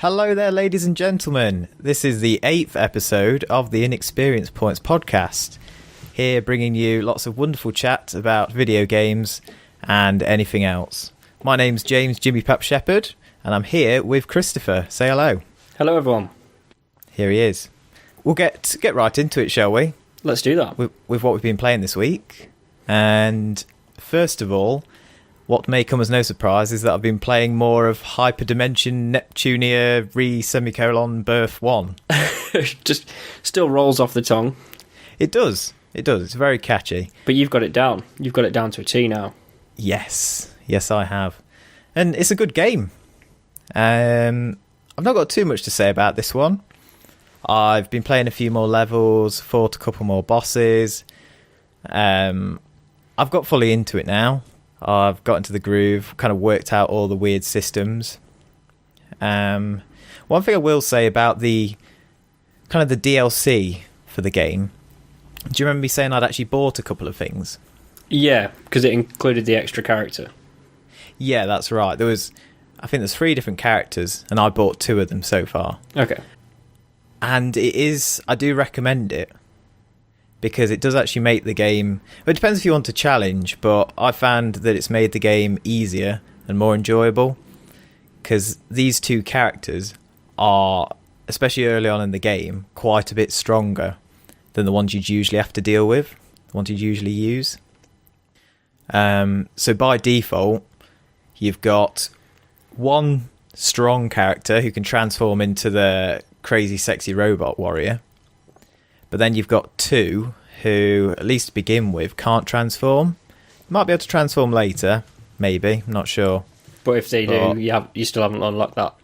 Hello there, ladies and gentlemen. This is the 8th episode of the Inexperience Points podcast. Here bringing you lots of wonderful chat about video games and anything else. My name's James Jimmy Pap Shepherd, and I'm here with Christopher. Say hello. Hello, everyone. Here he is. We'll get right into it, shall we? Let's do that. With what we've been playing this week. And first of all, what may come as no surprise is that I've been playing more of Hyperdimension Neptunia Birth 1. Just still rolls off the tongue. It does. It's very catchy. But you've got it down. You've got it down to a T now. Yes, I have. And it's a good game. I've not got too much to say about this one. I've been playing a few more levels, fought a couple more bosses. I've got fully into it now. I've got into the groove, kind of worked out all the weird systems. One thing I will say about the kind of the DLC for the game, do you remember me saying I'd actually bought a couple of things? Yeah, because it included the extra character. Yeah, that's right. I think there's 3 different characters, and I bought 2 of them so far. Okay. And I do recommend it, because it does actually make the game... Well, it depends if you want a challenge, but I found that it's made the game easier and more enjoyable, because these 2 characters are, especially early on in the game, quite a bit stronger than the ones you'd usually have to deal with, the ones you'd usually use. So by default, you've got one strong character who can transform into the crazy sexy robot warrior. But then you've got 2 who, at least to begin with, can't transform. Might be able to transform later, maybe. I'm not sure. But if they do, you still haven't unlocked that.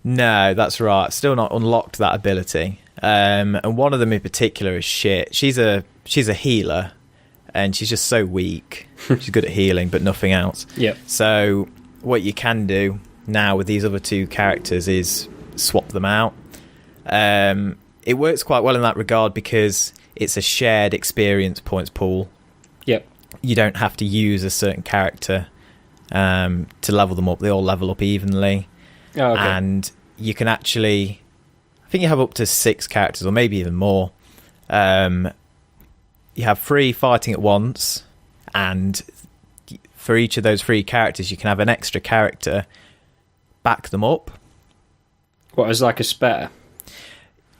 No, that's right. Still not unlocked that ability. And one of them in particular is shit. She's a healer, and she's just so weak. She's good at healing, but nothing else. Yep. So what you can do now with these other 2 characters is swap them out. It works quite well in that regard because it's a shared experience points pool. Yep. You don't have to use a certain character to level them up. They all level up evenly. Oh, okay. And you can actually... I think you have up to 6 characters, or maybe even more. You have 3 fighting at once, and for each of those 3 characters, you can have an extra character back them up. What, as like a spare?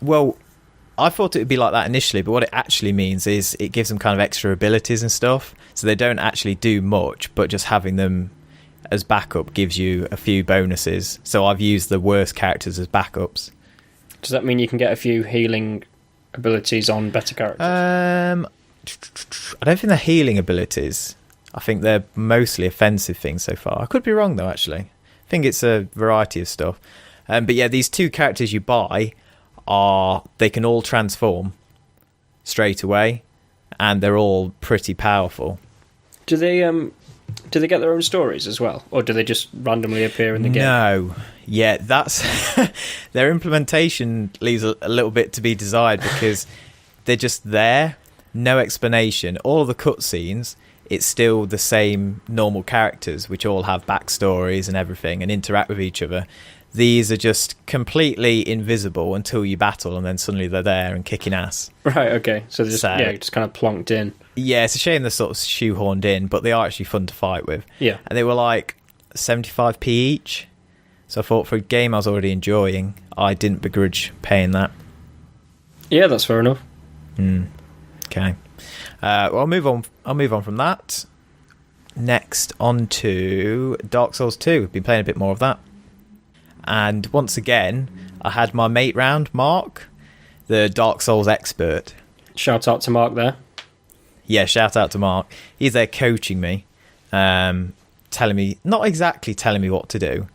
Well, I thought it would be like that initially, but what it actually means is it gives them kind of extra abilities and stuff, so they don't actually do much, but just having them as backup gives you a few bonuses. So I've used the worst characters as backups. Does that mean you can get a few healing abilities on better characters? I don't think they're healing abilities. I think they're mostly offensive things so far. I could be wrong, though, actually. I think it's a variety of stuff. But yeah, these 2 characters you buy... they can all transform straight away, and they're all pretty powerful. Do they get their own stories as well, or do they just randomly appear in the game? No, yeah, that's their implementation leaves a little bit to be desired, because they're just there, no explanation. All of the cutscenes, it's still the same normal characters, which all have backstories and everything and interact with each other. These are just completely invisible until you battle, and then suddenly they're there and kicking ass. Right, okay. So they're just kind of plonked in. Yeah, it's a shame they're sort of shoehorned in, but they are actually fun to fight with. Yeah. And they were like 75p each. So I thought for a game I was already enjoying, I didn't begrudge paying that. Yeah, that's fair enough. Okay. Well, I'll move on from that. Next on to Dark Souls 2. Been playing a bit more of that. And once again, I had my mate round, Mark, the Dark Souls expert. Shout out to Mark there. Yeah, shout out to Mark. He's there coaching me, telling me, not exactly telling me what to do,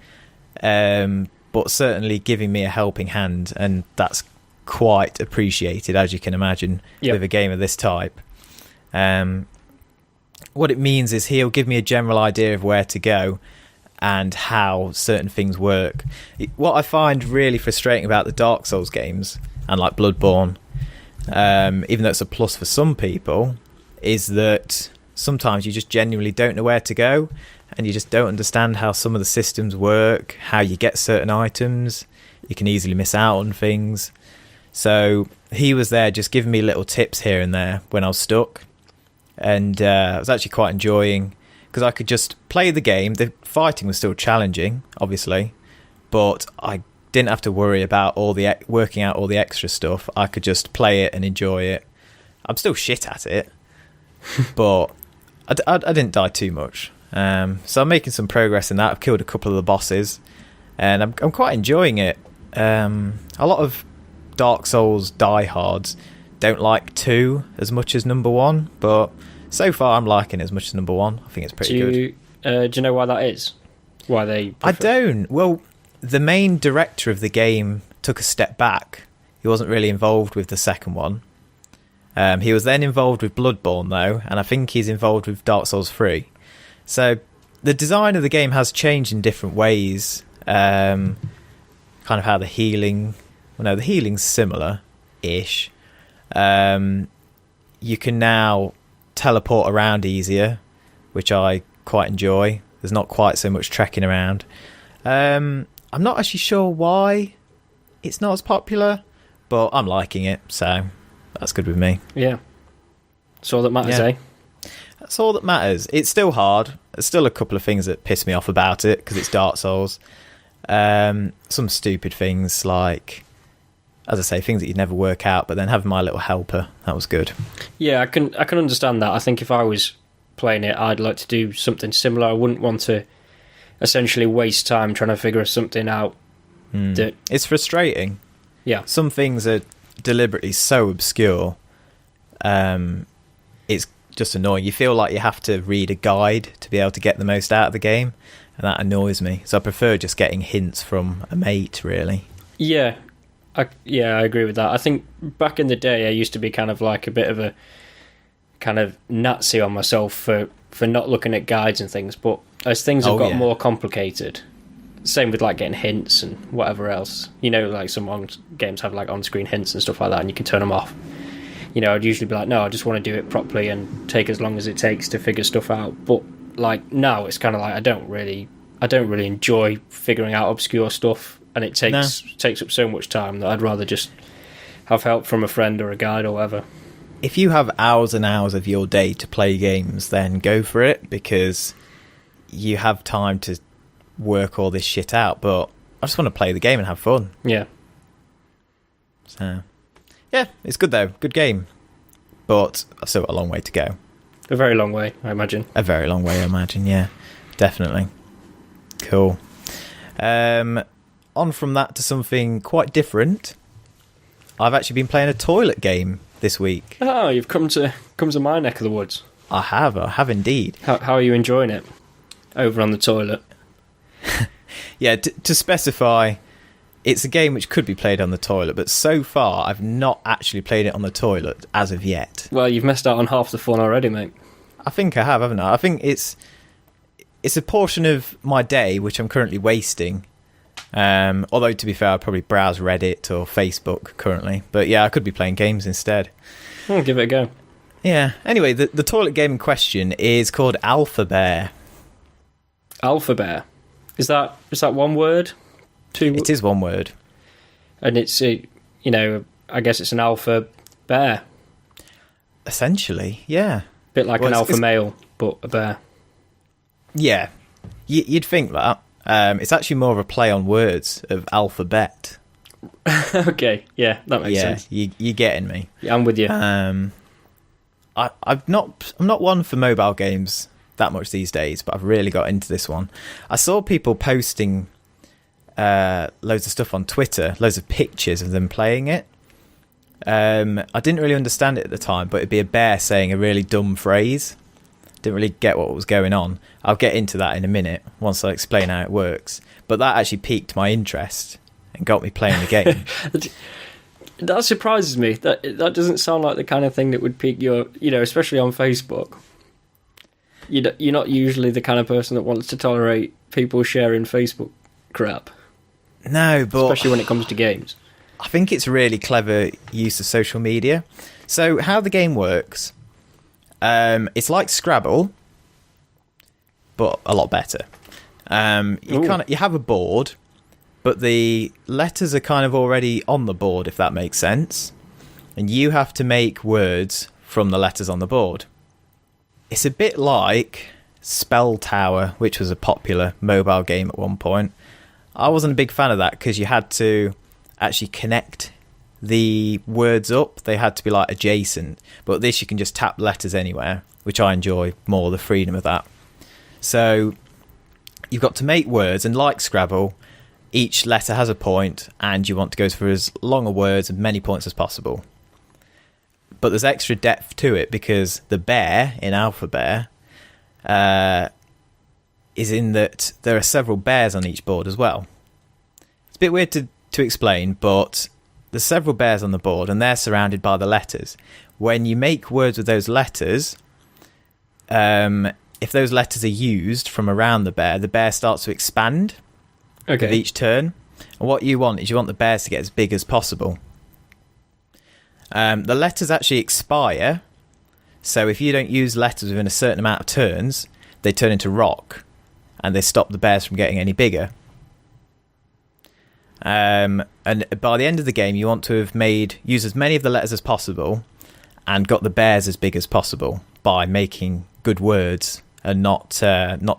but certainly giving me a helping hand, and that's quite appreciated, as you can imagine, with a game of this type. What it means is he'll give me a general idea of where to go and how certain things work. What I find really frustrating about the Dark Souls games, and like Bloodborne, even though it's a plus for some people, is that sometimes you just genuinely don't know where to go, and you just don't understand how some of the systems work, how you get certain items, you can easily miss out on things. So he was there just giving me little tips here and there when I was stuck, and I was actually quite enjoying, because I could just play the game. The fighting was still challenging, obviously, but I didn't have to worry about working out all the extra stuff. I could just play it and enjoy it. I'm still shit at it, but I didn't die too much. So I'm making some progress in that. I've killed a couple of the bosses, and I'm quite enjoying it. A lot of Dark Souls diehards don't like 2 as much as number 1, but so far I'm liking it as much as number 1. I think it's pretty good. Do you know why that is? Why they prefer? I don't. Well, the main director of the game took a step back. He wasn't really involved with the second one. He was then involved with Bloodborne, though, and I think he's involved with Dark Souls 3. So the design of the game has changed in different ways. Kind of how the healing... Well, no, the healing's similar-ish. You can now teleport around easier, which I quite enjoy. There's not quite so much trekking around. I'm not actually sure why it's not as popular, but I'm liking it, so that's good with me. Yeah. That's all that matters, eh? That's all that matters. It's still hard. There's still a couple of things that piss me off about it, because it's Dark Souls. Some stupid things like, as I say, things that you'd never work out, but then having my little helper, that was good. Yeah, I can understand that. I think if I was playing it, I'd like to do something similar. I wouldn't want to essentially waste time trying to figure something out. That it's frustrating. Yeah. Some things are deliberately so obscure. It's just annoying. You feel like you have to read a guide to be able to get the most out of the game, and that annoys me. So I prefer just getting hints from a mate, really. Yeah. I agree with that. I think back in the day, I used to be kind of like a bit of a kind of Nazi on myself for not looking at guides and things. But as things have got more complicated, same with like getting hints and whatever else. You know, like some games have like on-screen hints and stuff like that, and you can turn them off. You know, I'd usually be like, no, I just want to do it properly and take as long as it takes to figure stuff out. But like now, it's kind of like I don't really enjoy figuring out obscure stuff. And it takes up so much time that I'd rather just have help from a friend or a guide or whatever. If you have hours and hours of your day to play games, then go for it, because you have time to work all this shit out. But I just want to play the game and have fun. Yeah. So, yeah, it's good though. Good game. But I've still got a long way to go. A very long way, I imagine. A very long way, I imagine, yeah. Definitely. Cool. On from that to something quite different. I've actually been playing a toilet game this week. Oh, you've come to my neck of the woods. I have indeed. How are you enjoying it? Over on the toilet. Yeah, to specify, it's a game which could be played on the toilet, but so far I've not actually played it on the toilet as of yet. Well, you've missed out on half the fun already, mate. I think I have, haven't I? I think it's a portion of my day which I'm currently wasting. Although, to be fair, I probably browse Reddit or Facebook currently. But yeah, I could be playing games instead. I'll give it a go. Yeah. Anyway, the toilet game in question is called Alphabear. Alphabear? Is that one word? It is one word. And it's, I guess it's an alpha bear. Essentially, yeah. Bit like an alpha male, but a bear. Yeah. You'd think that. It's actually more of a play on words of alphabet. Okay, yeah, that makes sense. You're getting me. Yeah, I'm with you. I'm not one for mobile games that much these days, but I've really got into this one. I saw people posting loads of stuff on Twitter, loads of pictures of them playing it. I didn't really understand it at the time, but it'd be a bear saying a really dumb phrase. Didn't really get what was going on. I'll get into that in a minute once I explain how it works. But that actually piqued my interest and got me playing the game. That surprises me. That doesn't sound like the kind of thing that would pique your, especially on Facebook. You're not usually the kind of person that wants to tolerate people sharing Facebook crap. No, but especially when it comes to games. I think it's really clever use of social media. So how the game works, it's like Scrabble, but a lot better. You have a board, but the letters are kind of already on the board, if that makes sense. And you have to make words from the letters on the board. It's a bit like Spell Tower, which was a popular mobile game at one point. I wasn't a big fan of that because you had to actually connect the words up. They had to be like adjacent. But this, you can just tap letters anywhere, which I enjoy more, the freedom of that. So you've got to make words, and like Scrabble, each letter has a point, and you want to go for as long a words and many points as possible. But there's extra depth to it because the bear in Alphabear is in that there are several bears on each board as well. It's a bit weird to explain, but there's several bears on the board and they're surrounded by the letters. When you make words with those letters, if those letters are used from around the bear starts to expand with each turn. And what you want is you want the bears to get as big as possible. The letters actually expire, so if you don't use letters within a certain amount of turns, they turn into rock, and they stop the bears from getting any bigger. And by the end of the game, you want to have used as many of the letters as possible, and got the bears as big as possible by making good words and not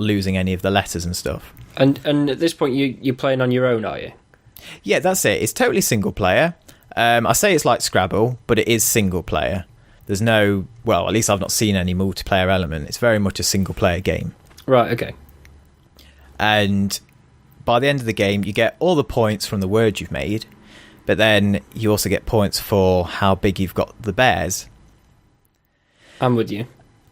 losing any of the letters and stuff. And at this point, you're playing on your own, are you? Yeah, that's it. It's totally single player. I say it's like Scrabble, but it is single player. There's no, well, at least I've not seen any multiplayer element. It's very much a single player game. Right, okay. And by the end of the game, you get all the points from the words you've made, but then you also get points for how big you've got the bears. I'm with you.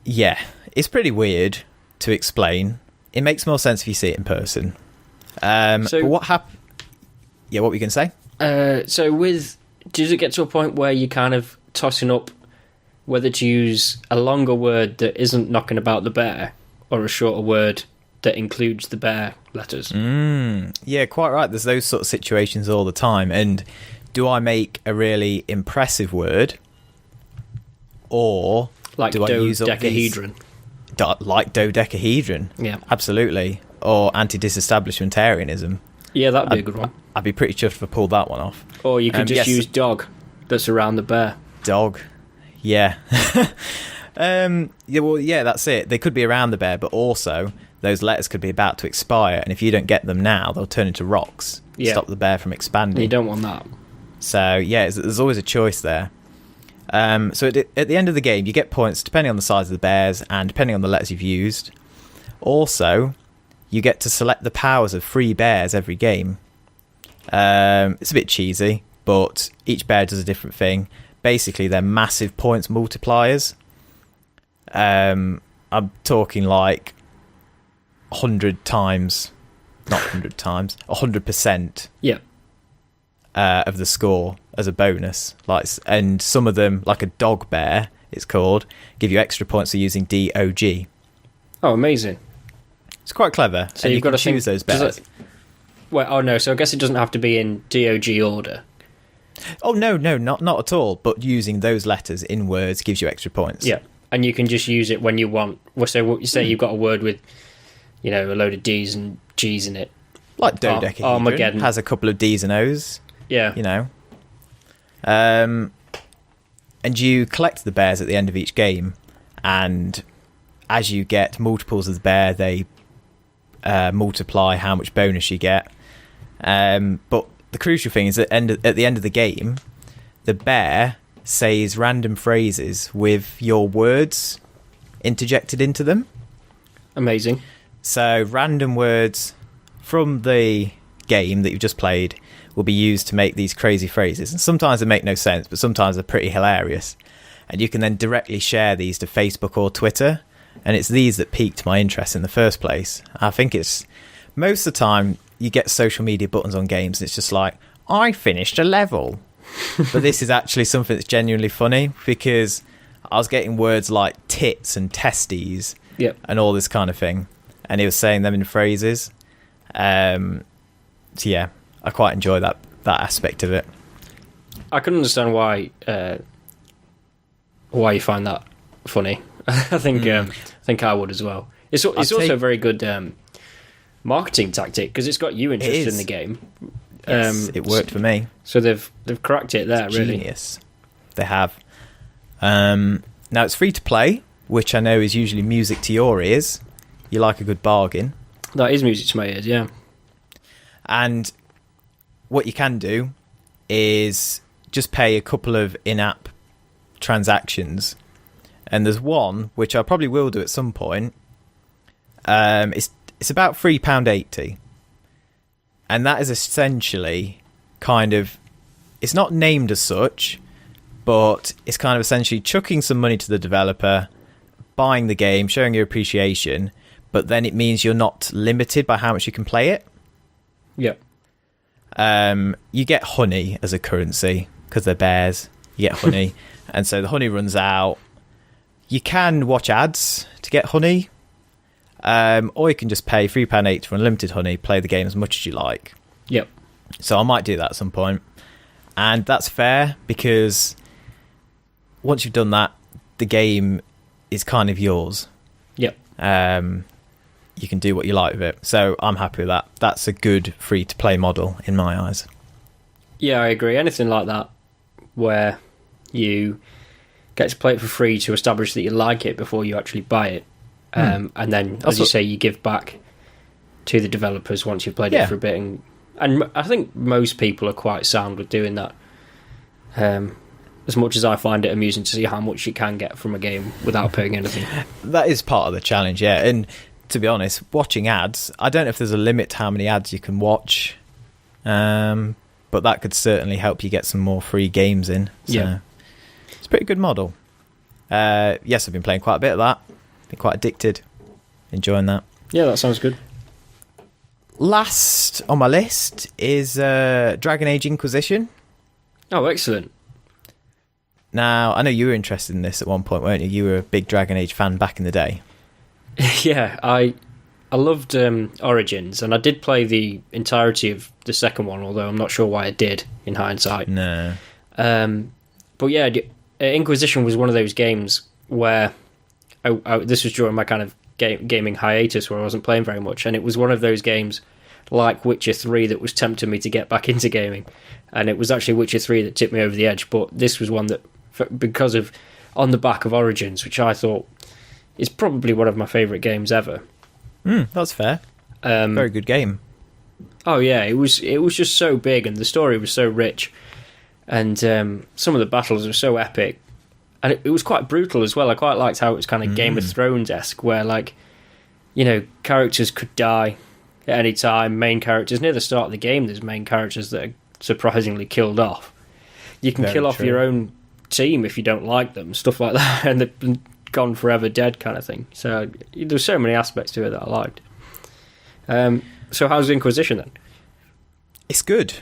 Yeah, it's pretty weird to explain. It makes more sense if you see it in person. But what happened? Yeah, what were you going to say? Does it get to a point where you're kind of tossing up whether to use a longer word that isn't knocking about the bear or a shorter word that includes the bear letters? Yeah, quite right. There's those sort of situations all the time. And do I make a really impressive word, or like do I use dodecahedron? Like dodecahedron? Yeah, absolutely. Or anti-disestablishmentarianism. Yeah, that'd be a good one. I'd be pretty chuffed if I pulled that one off. Or you could just use dog that's around the bear. Dog. Yeah. Yeah, that's it. They could be around the bear, but also those letters could be about to expire, and if you don't get them now, they'll turn into rocks. Yeah. Stop the bear from expanding. You don't want that. So, yeah, there's always a choice there. So at the end of the game, you get points depending on the size of the bears and depending on the letters you've used. Also, you get to select the powers of 3 bears every game. It's a bit cheesy, but each bear does a different thing. Basically, they're massive points multipliers. I'm talking like 100 times, not 100 times, 100%. Yeah. Of the score as a bonus. And some of them, like a dog bear, it's called, give you extra points for using DOG. Oh, amazing. It's quite clever. So you've got to choose those bears. So I guess it doesn't have to be in DOG order. Oh, no, not at all. But using those letters in words gives you extra points. Yeah, and you can just use it when you want. So what you say you've got a word with, a load of D's and G's in it. Like dodecahedron Armageddon has a couple of D's and O's. Yeah. And you collect the bears at the end of each game, and as you get multiples of the bear, they multiply how much bonus you get. But the crucial thing is that at the end of the game, the bear says random phrases with your words interjected into them. Amazing. So random words from the game that you've just played will be used to make these crazy phrases. And sometimes they make no sense, but sometimes they're pretty hilarious. And you can then directly share these to Facebook or Twitter. And it's these that piqued my interest in the first place. I think it's most of the time you get social media buttons on games and it's just like, I finished a level. But this is actually something that's genuinely funny, because I was getting words like tits and testes and all this kind of thing. And he was saying them in phrases. So yeah, I quite enjoy that aspect of it. I can understand why you find that funny. I think I would as well. It's also a very good marketing tactic because it's got you interested in the game. Yes, it worked for me. So they've cracked it there, really. Genius. They have. Now it's free to play, which I know is usually music to your ears. You like a good bargain. That is music to my ears, yeah. And what you can do is just pay a couple of in-app transactions. And there's one, which I probably will do at some point. It's about £3.80. And that is essentially kind of... It's not named as such, but it's kind of essentially chucking some money to the developer, buying the game, showing your appreciation, but then it means you're not limited by how much you can play it. Yep. You get honey as a currency, because they're bears. You get honey. And so the honey runs out. You can watch ads to get honey, or you can just pay £3.80 for unlimited honey, play the game as much as you like. Yep. So I might do that at some point. And that's fair, because once you've done that, the game is kind of yours. Yep. You can do what you like with it. So I'm happy with that. That's a good free-to-play model in my eyes. Yeah, I agree. Anything like that, where you get to play it for free to establish that you like it before you actually buy it. And then, as you say, you give back to the developers once you've played it for a bit. And I think most people are quite sound with doing that. As much as I find it amusing to see how much you can get from a game without paying anything. That is part of the challenge, yeah. And to be honest, watching ads, I don't know if there's a limit to how many ads you can watch. But that could certainly help you get some more free games in. So yeah. It's a pretty good model. Yes, I've been playing quite a bit of that. Been quite addicted. Enjoying that. Yeah, that sounds good. Last on my list is Dragon Age Inquisition. Oh, excellent. Now, I know you were interested in this at one point, weren't you? You were a big Dragon Age fan back in the day. Yeah, I loved Origins, and I did play the entirety of the second one, although I'm not sure why I did, in hindsight. No. But yeah, Inquisition was one of those games where... this was during my kind of gaming hiatus where I wasn't playing very much, and it was one of those games like Witcher 3 that was tempting me to get back into gaming, and it was actually Witcher 3 that tipped me over the edge, but this was one that, because of on the back of Origins, which I thought is probably one of my favourite games ever. That's fair. Very good game. Oh yeah, it was just so big, and the story was so rich, and some of the battles were so epic. And it was quite brutal as well. I quite liked how it was kind of Game of Thrones-esque, where, like, you know, characters could die at any time. Main characters, near the start of the game, there's main characters that are surprisingly killed off. You can kill off your own team if you don't like them, stuff like that, and they've been gone forever dead kind of thing. So there's so many aspects to it that I liked. So how's Inquisition then? It's good.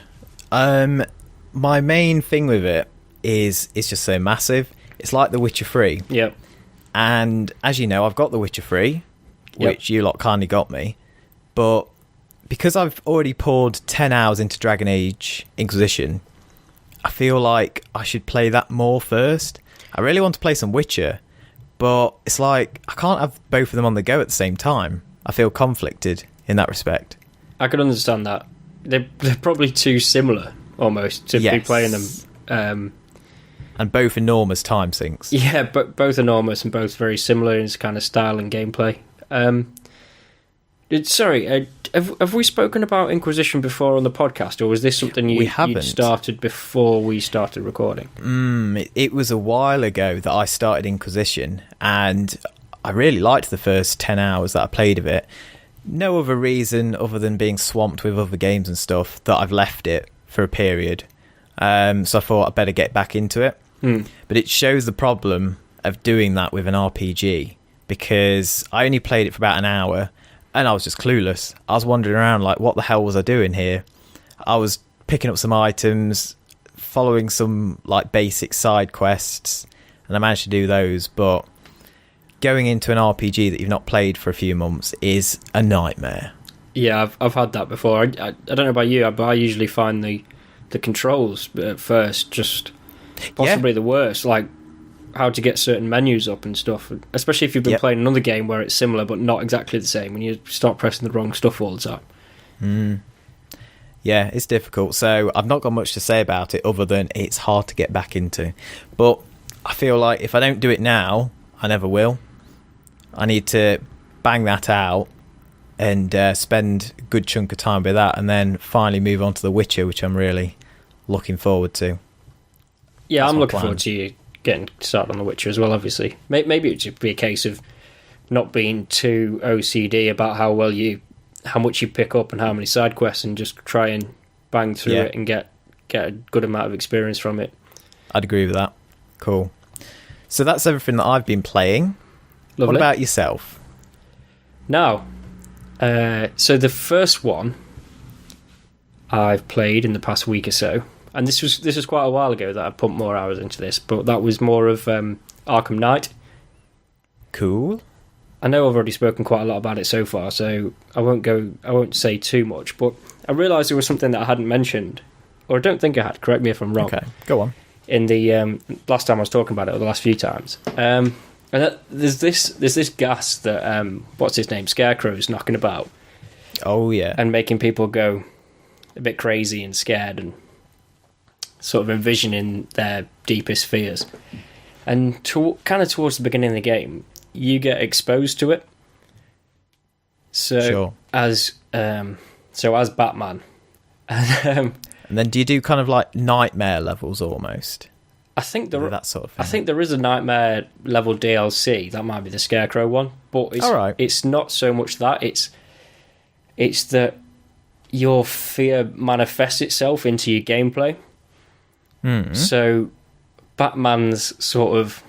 My main thing with it is it's just so massive. It's like The Witcher 3. Yep. And as you know, I've got The Witcher 3, which you lot kindly got me. But because I've already poured 10 hours into Dragon Age Inquisition, I feel like I should play that more first. I really want to play some Witcher, but it's like I can't have both of them on the go at the same time. I feel conflicted in that respect. I can understand that. They're probably too similar, almost, to be playing them. And both enormous time sinks. Yeah, but both enormous and both very similar in its kind of style and gameplay. Sorry, have we spoken about Inquisition before on the podcast, or was this something you started before we started recording? It was a while ago that I started Inquisition, and I really liked the first 10 hours that I played of it. No other reason other than being swamped with other games and stuff that I've left it for a period. So I thought I'd better get back into it. But it shows the problem of doing that with an RPG, because I only played it for about an hour and I was just clueless. I was wandering around like, what the hell was I doing here? I was picking up some items, following some like basic side quests, and I managed to do those, but going into an RPG that you've not played for a few months is a nightmare. Yeah, I've had that before. I don't know about you, but I usually find the controls at first just possibly the worst. Like, how to get certain menus up and stuff, especially if you've been playing another game where it's similar but not exactly the same, when you start pressing the wrong stuff all the time. Yeah, it's difficult. So I've not got much to say about it other than it's hard to get back into. But I feel like if I don't do it now, I never will. I need to bang that out and spend a good chunk of time with that, and then finally move on to The Witcher, which I'm really looking forward to. Yeah, that's I'm looking forward to you getting started on The Witcher as well, obviously. Maybe it should be a case of not being too OCD about how much you pick up and how many side quests, and just try and bang through it and get a good amount of experience from it. I'd agree with that. Cool. So that's everything that I've been playing. Lovely. What about yourself? Now, so the first one I've played in the past week or so, and this was quite a while ago that I pumped more hours into this, but that was more of Arkham Knight. Cool. I know I've already spoken quite a lot about it so far, so I won't say too much, but I realised there was something that I hadn't mentioned, or I don't think I had, correct me if I'm wrong. Okay, go on. In the last time I was talking about it, or the last few times. And there's this gas that, what's his name, Scarecrow's knocking about. Oh, yeah. And making people go a bit crazy and scared, and sort of envisioning their deepest fears. And kind of towards the beginning of the game, you get exposed to it. So sure. as Batman, and then do you do kind of like nightmare levels almost? I think that sort of thing. I think there is a nightmare level DLC. That might be the Scarecrow one, but it's not so much that. It's that your fear manifests itself into your gameplay. So Batman's sort of,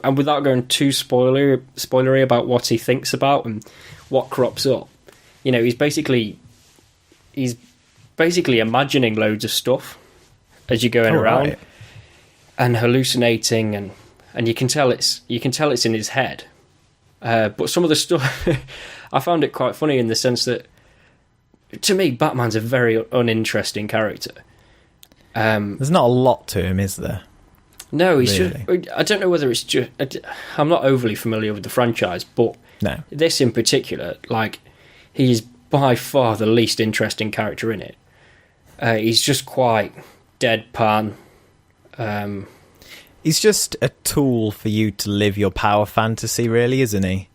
and without going too spoilery about what he thinks about and what crops up, he's basically imagining loads of stuff as you're going around. Right. And hallucinating, and you can tell it's in his head. But some of the stuff, I found it quite funny in the sense that, to me, Batman's a very uninteresting character. There's not a lot to him, is there? No, he's really? I don't know whether it's just. I'm not overly familiar with the franchise, but this in particular, like, he's by far the least interesting character in it. He's just quite deadpan. He's just a tool for you to live your power fantasy, really, isn't he?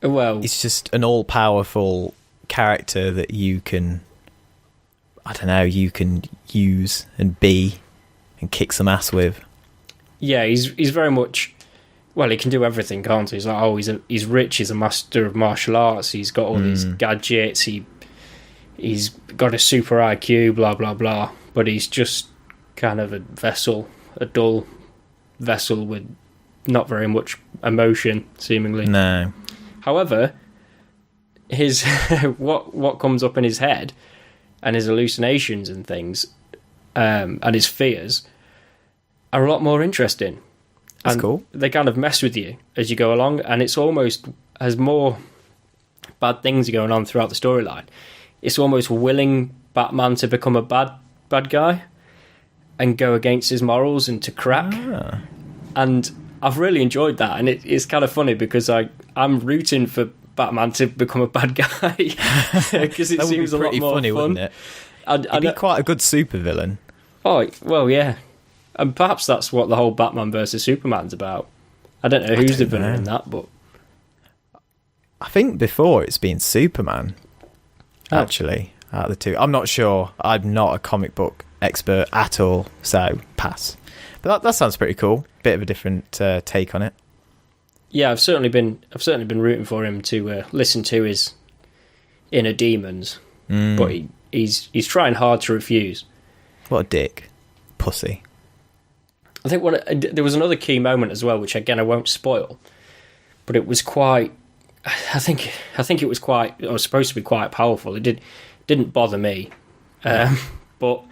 Well, he's just an all-powerful character that you can use and be and kick some ass with. Yeah, he's very much. Well, he can do everything, can't he? He's like, he's rich. He's a master of martial arts. He's got all these gadgets. He's got a super IQ. Blah blah blah. But he's just kind of a dull vessel with not very much emotion, seemingly. No. However, his what comes up in his head and his hallucinations and things, and his fears are a lot more interesting. That's cool. They kind of mess with you as you go along, and it's almost has more bad things going on throughout the storyline. It's almost willing Batman to become a bad guy and go against his morals and to crack. And I've really enjoyed that, and it's kind of funny because I'm rooting for Batman to become a bad guy because it seems a lot more funny, fun. Wouldn't it? He'd be quite a good supervillain. Oh, well, yeah. And perhaps that's what the whole Batman versus Superman's about. I don't know who's the villain in that, but I think before it's been Superman, actually, out of the two. I'm not sure. I'm not a comic book expert at all, so pass. But that sounds pretty cool. Bit of a different take on it. Yeah, I've certainly been rooting for him to listen to his inner demons, but he's trying hard to refuse. What a dick, pussy. I think there was another key moment as well, which again I won't spoil, but it was quite. I think it was quite. It was supposed to be quite powerful. It didn't bother me, but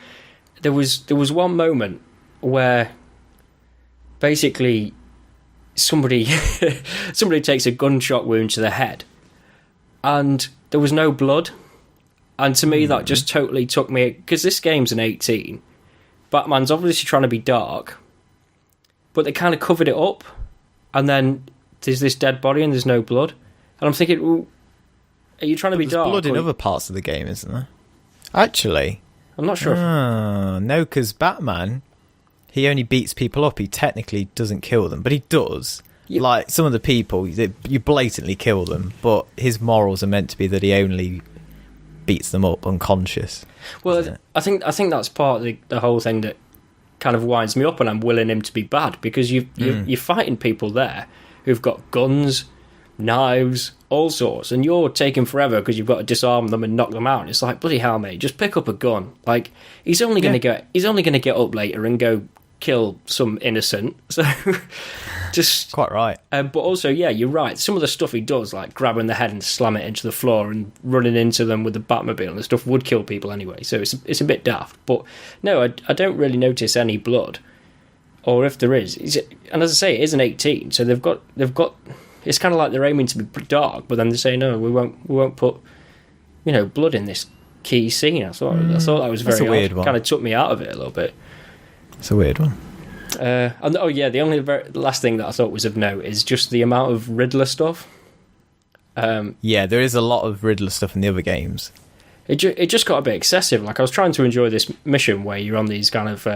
there was one moment where basically somebody takes a gunshot wound to the head, and there was no blood, and to me that just totally took me, because this game's an 18. Batman's obviously trying to be dark, but they kind of covered it up, and then there's this dead body and there's no blood. And I'm thinking, well, are you trying to be dark? There's blood in other parts of the game, isn't there? Actually, I'm not sure. No, because Batman, he only beats people up. He technically doesn't kill them, but he does. Yeah. Like some of the people, you blatantly kill them, but his morals are meant to be that he only beats them up unconscious. Well, I think that's part of the whole thing that kind of winds me up, and I'm willing him to be bad, because you're fighting people there who've got guns, knives, all sorts, and you're taking forever because you've got to disarm them and knock them out. And it's like, bloody hell, mate, just pick up a gun. Like, he's only going to get up later and go kill some innocent. So just quite right. But also, yeah, you're right. Some of the stuff he does, like grabbing the head and slam it into the floor and running into them with the Batmobile and the stuff, would kill people anyway. So it's a bit daft. But no, I don't really notice any blood, or if there is, and as I say, it is an 18. So they've got. It's kind of like they're aiming to be dark, but then they say no, we won't put, blood in this key scene. I thought that was very weird odd. one. Kind of took me out of it a little bit. It's a weird one. And the only last thing that I thought was of note is just the amount of Riddler stuff. Yeah, there is a lot of Riddler stuff in the other games. It just got a bit excessive. Like, I was trying to enjoy this mission where you're on these kind of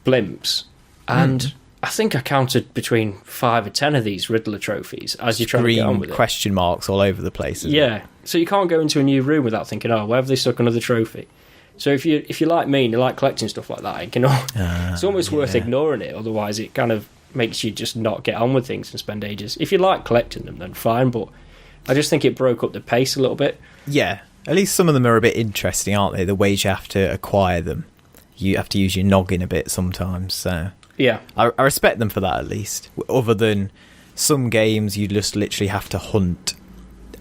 blimps, and I think I counted between 5 or 10 of these Riddler trophies as you're trying to get on with it. Question marks all over the place. Yeah, so you can't go into a new room without thinking, oh, where have they stuck another trophy? So if you're like me and you like collecting stuff like that, it's almost worth ignoring it. Otherwise, it kind of makes you just not get on with things and spend ages. If you like collecting them, then fine. But I just think it broke up the pace a little bit. Yeah, at least some of them are a bit interesting, aren't they? The ways you have to acquire them, you have to use your noggin a bit sometimes. So yeah, I respect them for that at least. Other than some games, you just literally have to hunt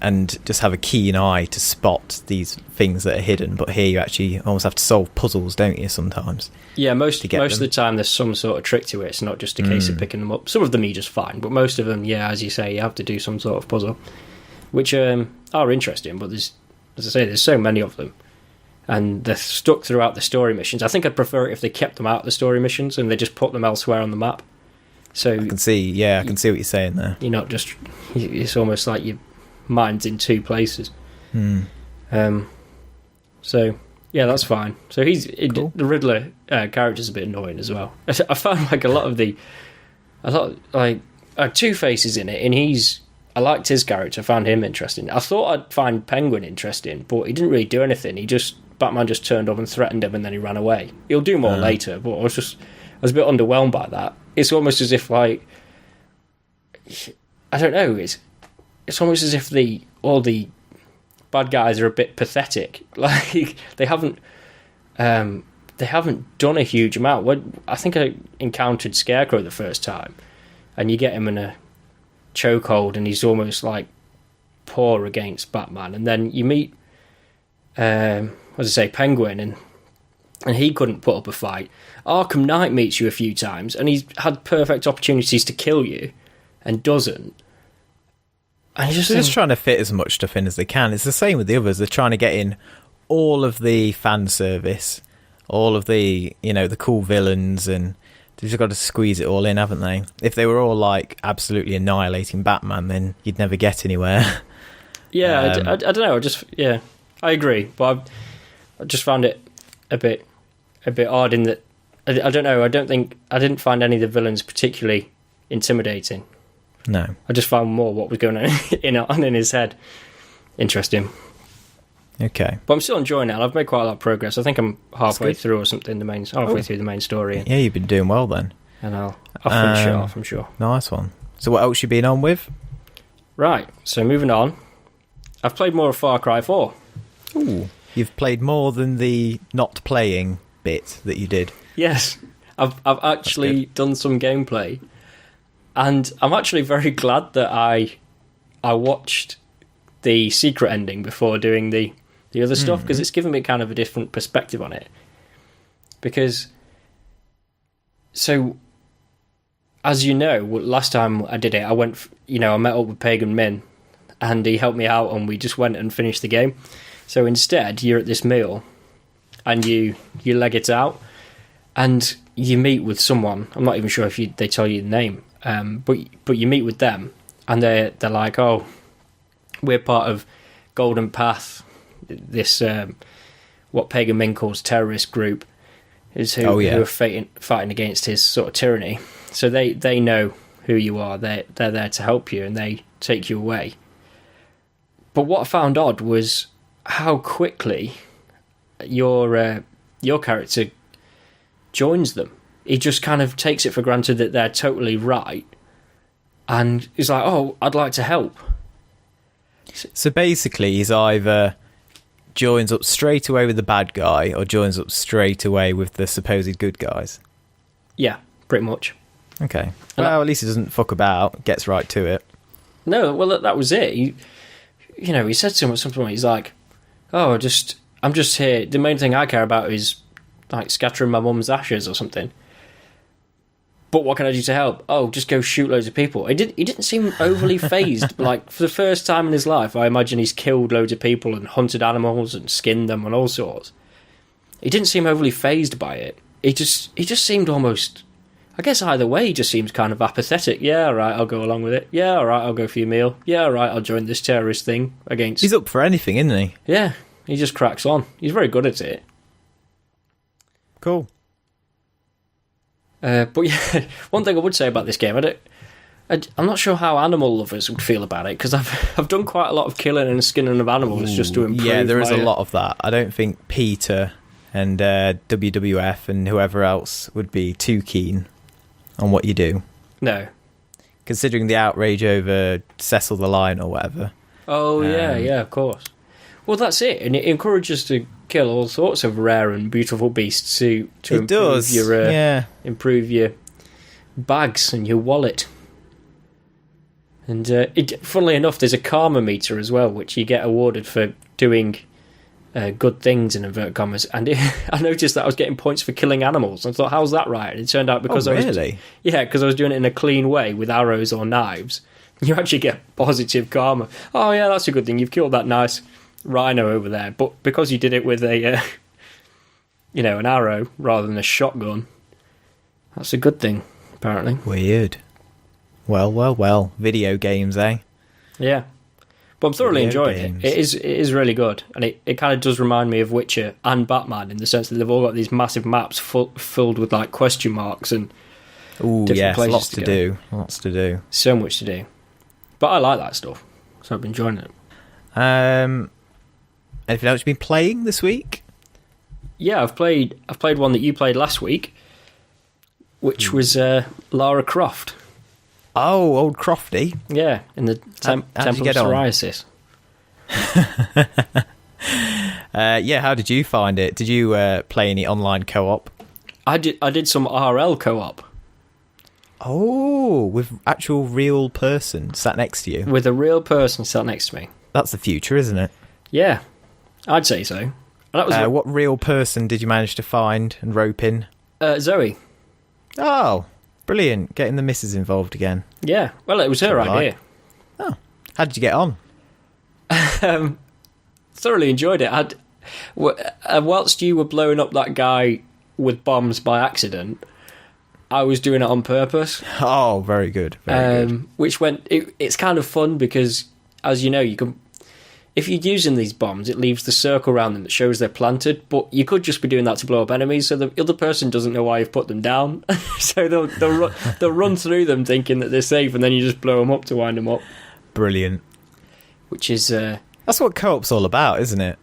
and just have a keen eye to spot these things that are hidden. But here you actually almost have to solve puzzles, don't you, sometimes? Yeah, most of the time there's some sort of trick to it. It's not just a case of picking them up. Some of them you just find, but most of them, yeah, as you say, you have to do some sort of puzzle, which are interesting. But there's, as I say, there's so many of them, and they're stuck throughout the story missions. I think I'd prefer it if they kept them out of the story missions and they just put them elsewhere on the map. So I can see what you're saying there. You're not just... It's almost like your mind's in two places. So yeah, that's fine. So cool. The Riddler character's a bit annoying as well. I found like a lot of I thought like Two-Face is in it, and I liked his character. I found him interesting. I thought I'd find Penguin interesting, but he didn't really do anything. Batman just turned up and threatened him, and then he ran away. He'll do more later, but I was a bit underwhelmed by that. It's almost as if, like, I don't know. It's almost as if all the bad guys are a bit pathetic. Like, they haven't done a huge amount. I think I encountered Scarecrow the first time, and you get him in a chokehold, and he's almost like poor against Batman. And then you meet, Penguin, and he couldn't put up a fight. Arkham Knight meets you a few times, and he's had perfect opportunities to kill you, and doesn't. And they're just trying to fit as much stuff in as they can. It's the same with the others. They're trying to get in all of the fan service, all of the the cool villains, and they've just got to squeeze it all in, haven't they? If they were all like absolutely annihilating Batman, then you'd never get anywhere. Yeah, I don't know. I agree, but I just found it a bit odd in that I don't know. I didn't find any of the villains particularly intimidating. No, I just found more what was going on in his head interesting. Okay, but I'm still enjoying it. I've made quite a lot of progress. I think I'm halfway through or something. Halfway through the main story. Yeah, you've been doing well then. And I'll finish it off, I'm sure. Nice one. So what else you been on with? Right. So moving on, I've played more of Far Cry 4. Ooh, you've played more than the not playing bit that you did. Yes, I've actually done some gameplay, and I'm actually very glad that I watched the secret ending before doing the other stuff, because it's given me kind of a different perspective on it. Because, so, as you know, last time I did it, I went, I met up with Pagan Min, and he helped me out, and we just went and finished the game. So instead, you're at this meal, and you leg it out, and you meet with someone. I'm not even sure if they tell you the name, but you meet with them, and they're like, oh, we're part of Golden Path, this what Pagan Min calls terrorist group, is who are fighting against his sort of tyranny. So they know who you are. They're there to help you, and they take you away. But what I found odd was how quickly your character joins them. He just kind of takes it for granted that they're totally right, and he's like, oh, I'd like to help. So basically, he's either joins up straight away with the bad guy or joins up straight away with the supposed good guys. Yeah, pretty much. Okay. Well, at least he doesn't fuck about, gets right to it. No, well, that was it. He said to him at some point, he's like, oh, I'm just here. The main thing I care about is like scattering my mum's ashes or something. But what can I do to help? Oh, just go shoot loads of people. He didn't seem overly phased. Like, for the first time in his life, I imagine he's killed loads of people and hunted animals and skinned them and all sorts. He didn't seem overly phased by it. He just seemed almost... I guess either way, he just seems kind of apathetic. Yeah, all right, I'll go along with it. Yeah, all right, I'll go for your meal. Yeah, all right, I'll join this terrorist thing against... He's up for anything, isn't he? Yeah, he just cracks on. He's very good at it. Cool. But yeah, one thing I would say about this game, I'm not sure how animal lovers would feel about it, because I've done quite a lot of killing and skinning of animals just to improve. Yeah, there is a lot of that. I don't think Peter and WWF and whoever else would be too keen on what you do. No. Considering the outrage over Cecil the Lion or whatever. Oh, yeah, of course. Well, that's it, and it encourages to kill all sorts of rare and beautiful beasts to improve your bags and your wallet. And funnily enough, there's a karma meter as well, which you get awarded for doing good things, in inverted commas. And I noticed that I was getting points for killing animals. I thought, how's that right? And it turned out because because I was doing it in a clean way with arrows or knives. You actually get positive karma. Oh yeah, that's a good thing. You've killed that nice rhino over there, but because you did it with a an arrow rather than a shotgun, that's a good thing, apparently. Weird. Well, video games, eh? Yeah, but I'm thoroughly enjoying it. It is really good, and it kind of does remind me of Witcher and Batman in the sense that they've all got these massive maps filled with like question marks and different places lots to do, so much to do. But I like that stuff, so I've been enjoying it. Anything else you've been playing this week? Yeah, I've played one that you played last week, which was Lara Croft. Oh, old Crofty. Yeah, in the Temple of Psoriasis. How did you find it? Did you play any online co-op? I did some RL co-op. Oh, with actual real person sat next to you? With a real person sat next to me. That's the future, isn't it? Yeah, I'd say so. And that was what real person did you manage to find and rope in? Zoe. Oh, brilliant. Getting the missus involved again. Yeah, well, it was her idea. Oh, how did you get on? Thoroughly enjoyed it. Whilst you were blowing up that guy with bombs by accident, I was doing it on purpose. Oh, very good. Very good. Which it's kind of fun because, as you know, you can... If you're using these bombs, it leaves the circle around them that shows they're planted, but you could just be doing that to blow up enemies, so the other person doesn't know why you've put them down. So they'll run through them thinking that they're safe, and then you just blow them up to wind them up. Brilliant. Which is... That's what co-op's all about, isn't it?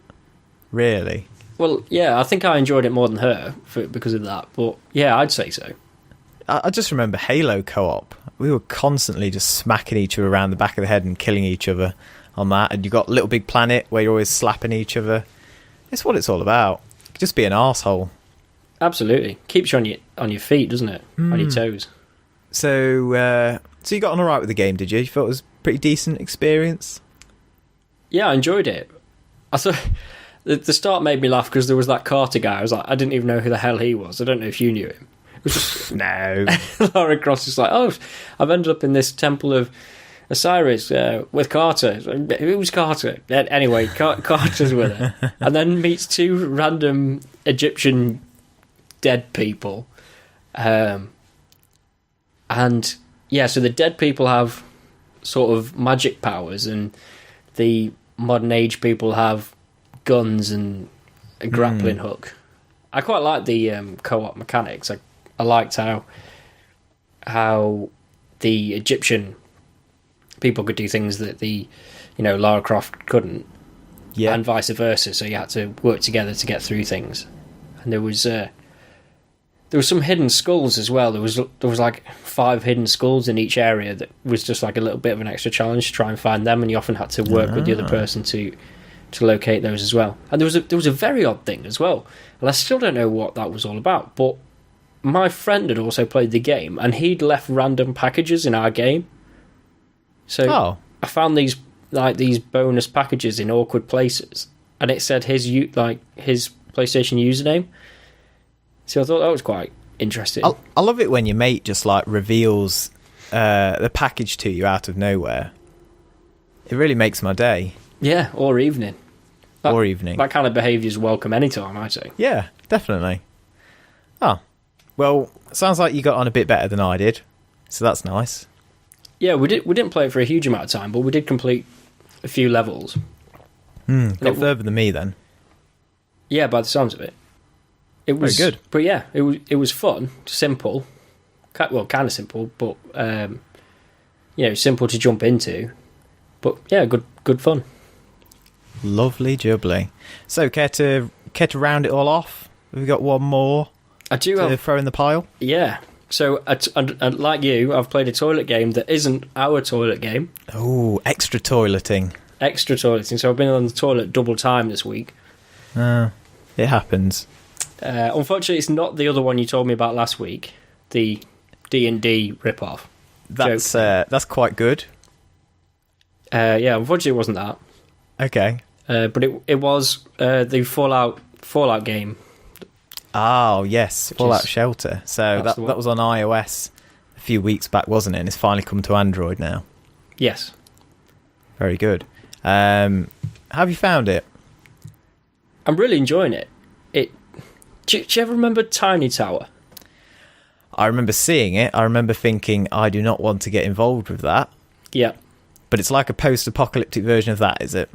Really? Well, yeah, I think I enjoyed it more than her because of that, but yeah, I'd say so. I just remember Halo co-op. We were constantly just smacking each other around the back of the head and killing each other on that, and you got Little Big Planet where you're always slapping each other. It's what it's all about. Just be an arsehole. Absolutely. Keeps you on your feet, doesn't it? On your toes. So you got on alright with the game, did you? You thought it was a pretty decent experience? Yeah, I enjoyed it. I thought the start made me laugh because there was that Carter guy. I didn't even know who the hell he was. I don't know if you knew him. It was just no. Lara Croft is like, oh, I've ended up in this temple of Osiris with Carter. Who's Carter? Anyway, Carter's with her. And then meets two random Egyptian dead people. And yeah, so the dead people have sort of magic powers, and the modern age people have guns and a grappling hook. I quite like the co-op mechanics. I liked how the Egyptian people could do things that the Lara Croft couldn't, and vice versa. So you had to work together to get through things. And there was some hidden skulls as well. There was like 5 hidden skulls in each area that was just like a little bit of an extra challenge to try and find them, and you often had to work with the other person to locate those as well. And there was a very odd thing as well, and I still don't know what that was all about. But my friend had also played the game, and he'd left random packages in our game. So I found these bonus packages in awkward places, and it said his PlayStation username. So I thought that was quite interesting. I love it when your mate just like reveals the package to you out of nowhere. It really makes my day. Yeah, or evening. That kind of behaviour is welcome anytime, I'd say. Yeah, definitely. Oh, well, sounds like you got on a bit better than I did, so that's nice. Yeah, we didn't play it for a huge amount of time, but we did complete a few levels. Got further than me then. Yeah, by the sounds of it. It was very good. But yeah, it was fun, simple. Well, kind of simple, but simple to jump into. But yeah, good fun. Lovely jubbly. So, care to round it all off? Have we got one more? I do to throw in the pile. Yeah. So, like you, I've played a toilet game that isn't our toilet game. Oh, extra toileting. So I've been on the toilet double time this week. It happens. Unfortunately, it's not the other one you told me about last week, the D&D rip-off. That's quite good. Yeah, unfortunately, it wasn't that. Okay. But it was the Fallout game. Oh yes, Fallout Shelter. So that was on iOS a few weeks back, wasn't it? And it's finally come to Android now. Yes. Very good. How have you found it? I'm really enjoying it. Do you ever remember Tiny Tower? I remember seeing it. I remember thinking, I do not want to get involved with that. Yeah. But it's like a post-apocalyptic version of that, is it?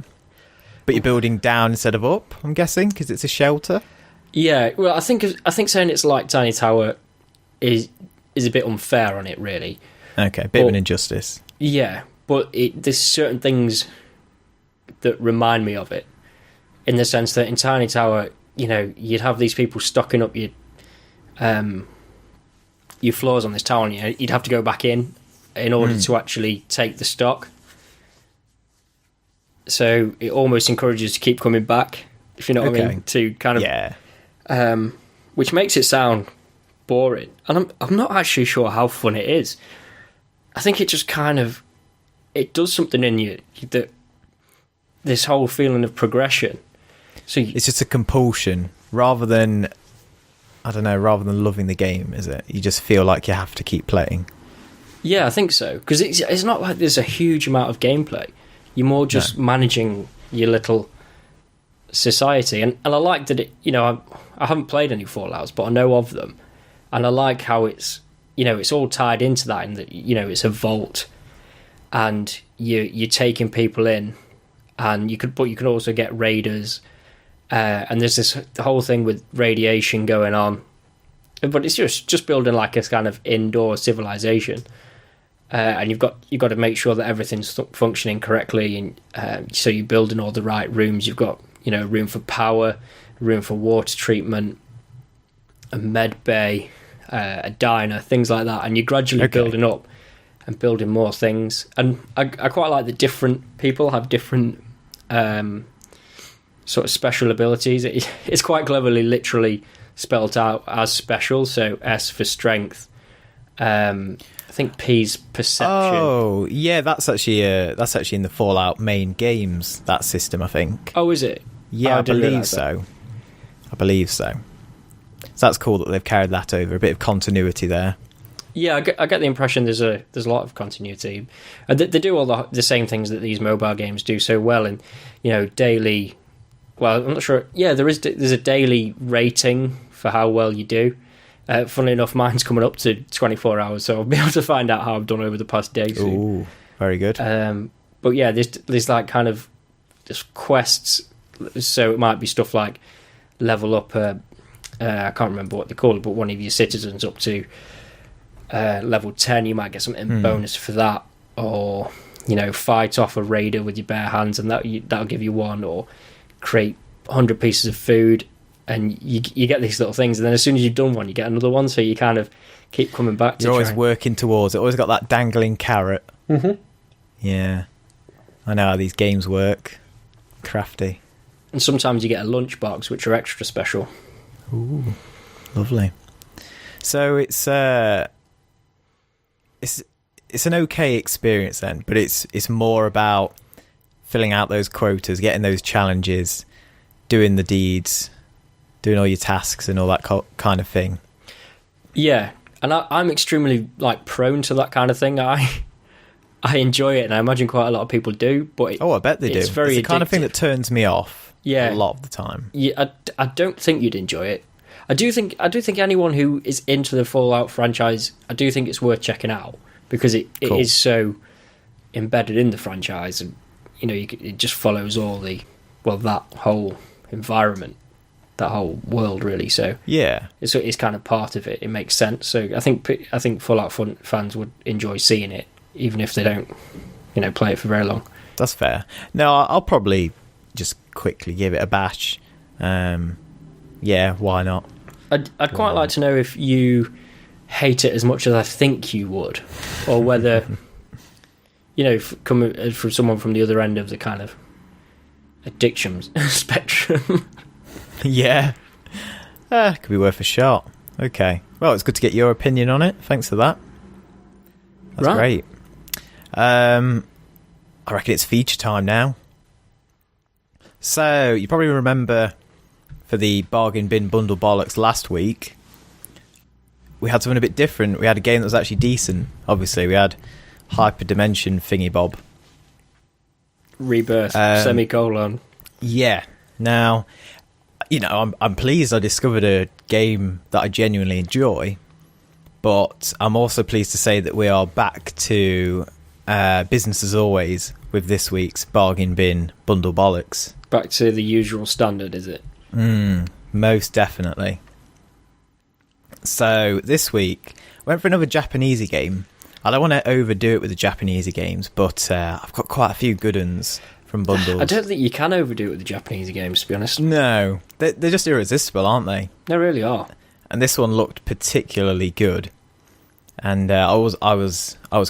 But you're building down instead of up, I'm guessing, because it's a shelter? Yeah, well, I think saying it's like Tiny Tower is a bit unfair on it, really. Okay, bit of an injustice. Yeah, but there's certain things that remind me of it, in the sense that in Tiny Tower, you'd have these people stocking up your floors on this tower, and you'd have to go back in order to actually take the stock. So it almost encourages you to keep coming back, if you know what I mean, to kind of... Yeah. Which makes it sound boring. And I'm not actually sure how fun it is. I think it just kind of... It does something in you, that this whole feeling of progression. So it's just a compulsion, rather than loving the game, is it? You just feel like you have to keep playing. Yeah, I think so. Because it's not like there's a huge amount of gameplay. You're more just managing your little society. And I like that I haven't played any Fallouts, but I know of them. And I like how it's all tied into that, in that, it's a vault. And you're taking people in. And you could also get raiders. And there's the whole thing with radiation going on, but it's just building like a kind of indoor civilization, and you've got to make sure that everything's functioning correctly, and so you're building all the right rooms. You've got room for power, room for water treatment, a med bay, a diner, things like that, and you're gradually building up and building more things. And I quite like that different people have different sort of special abilities. It's quite cleverly literally spelled out as special, so S for strength, I think P's perception. Oh yeah, that's actually in the Fallout main games, that system, I think. Oh, is it? Yeah, I believe so. So that's cool that they've carried that over, a bit of continuity there. Yeah, I get the impression there's a lot of continuity, and they do all the same things that these mobile games do so well, and daily. Well, I'm not sure. Yeah, there's a daily rating for how well you do, Funnily enough, mine's coming up to 24 hours, so I'll be able to find out how I've done over the past day. Ooh, very good. But yeah, there's like kind of just quests. So it might be stuff like level up. I can't remember what they call it, but one of your citizens up to level 10. You might get something bonus for that, or fight off a raider with your bare hands, and that'll give you one, or create 100 pieces of food. And you get these little things, and then as soon as you've done one, you get another one. So you kind of keep coming back to. You're always working towards it. Always got that dangling carrot. Mm-hmm. Yeah, I know how these games work. Crafty. And sometimes you get a lunchbox, which are extra special. Ooh, lovely. So it's an okay experience then, but it's more about filling out those quotas, getting those challenges, doing the deeds, doing all your tasks and all that kind of thing. Yeah, and I'm extremely prone to that kind of thing. I enjoy it, and I imagine quite a lot of people do. But I bet they do. It's very the kind of thing that turns me off. Yeah, a lot of the time. Yeah, I don't think you'd enjoy it. I do think anyone who is into the Fallout franchise, I do think it's worth checking out, because it is so embedded in the franchise, and it just follows all that whole environment, that whole world, really. So yeah, it's kind of part of it. It makes sense. So I think Fallout fans would enjoy seeing it, even if they don't play it for very long. That's fair. No, I'll probably just quickly give it a bash. Yeah, why not? I'd quite like to know if you hate it as much as I think you would, or whether coming from someone from the other end of the kind of addiction spectrum. Yeah, could be worth a shot. Okay, well, it's good to get your opinion on it. Thanks for that. That's great. I reckon it's feature time now. So you probably remember, for the bargain bin bundle bollocks last week, we had something a bit different. We had a game that was actually decent. Obviously, we had Hyperdimension thingy bob. Rebirth, semicolon. Yeah. Now, I'm pleased I discovered a game that I genuinely enjoy, but I'm also pleased to say that we are back to business as always with this week's bargain bin bundle bollocks. Back to the usual standard, is it? Most definitely. So this week, I went for another Japanesey game. I don't want to overdo it with the Japanesey games, but I've got quite a few good ones from bundles. I don't think you can overdo it with the Japanesey games, to be honest. No, they're just irresistible, aren't they? They really are. And this one looked particularly good, and I was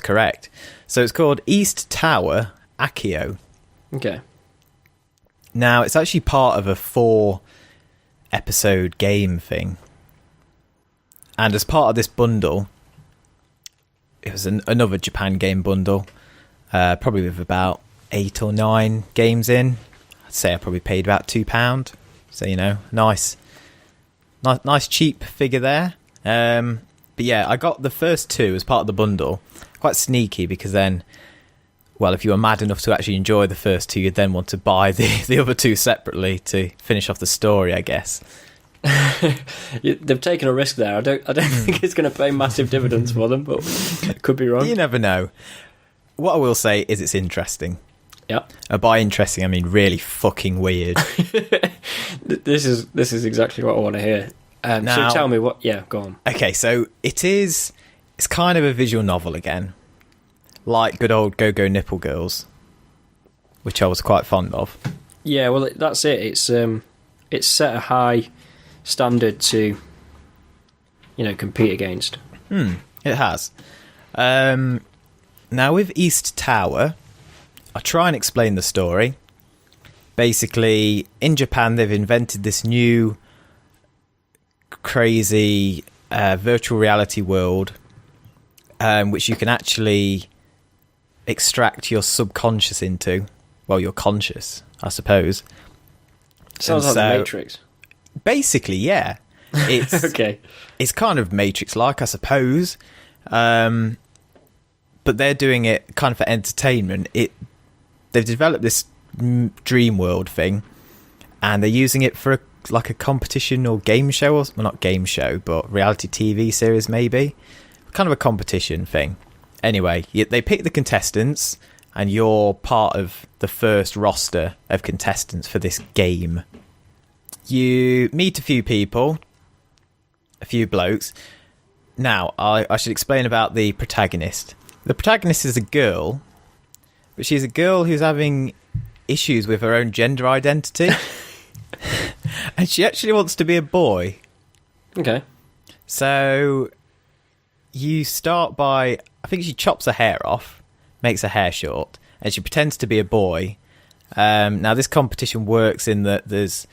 correct. So it's called East Tower Akio. Okay. Now, it's actually part of a 4-episode game thing. And as part of this bundle, it was another Japan game bundle, probably with about 8 or 9 games in. I'd say I probably paid about £2. So, nice cheap figure there. But yeah, I got the first 2 as part of the bundle. Quite sneaky, because then, well, if you were mad enough to actually enjoy the first 2, you'd then want to buy the other 2 separately to finish off the story, I guess. They've taken a risk there. I don't think it's going to pay massive dividends for them, but could be wrong. You never know. What I will say is it's interesting. Yeah. By interesting, I mean really fucking weird. This is exactly what I want to hear. Now, so tell me what. Yeah, go on. Okay, so it's kind of a visual novel again, like good old Go-Go Nipple Girls, which I was quite fond of. Yeah, well, that's it. It's set a high standard to compete against. It has. Now with East Tower, I'll try and explain the story. Basically, in Japan, they've invented this new crazy virtual reality world, which you can actually extract your subconscious into. Well, your conscious, I suppose. Sounds like the Matrix. Basically, yeah. It's okay. It's kind of Matrix-like, I suppose. But they're doing it kind of for entertainment. They've developed this dream world thing, and they're using it for like a competition or game show, or well, not game show, but reality TV series maybe, kind of a competition thing. Anyway, they pick the contestants, and you're part of the first roster of contestants for this game. You meet a few people, a few blokes. Now, I should explain about the protagonist. The protagonist is a girl, but she's a girl who's having issues with her own gender identity. And she actually wants to be a boy. Okay. So you start by, I think she chops her hair off, makes her hair short, and she pretends to be a boy. Now this competition works in that there's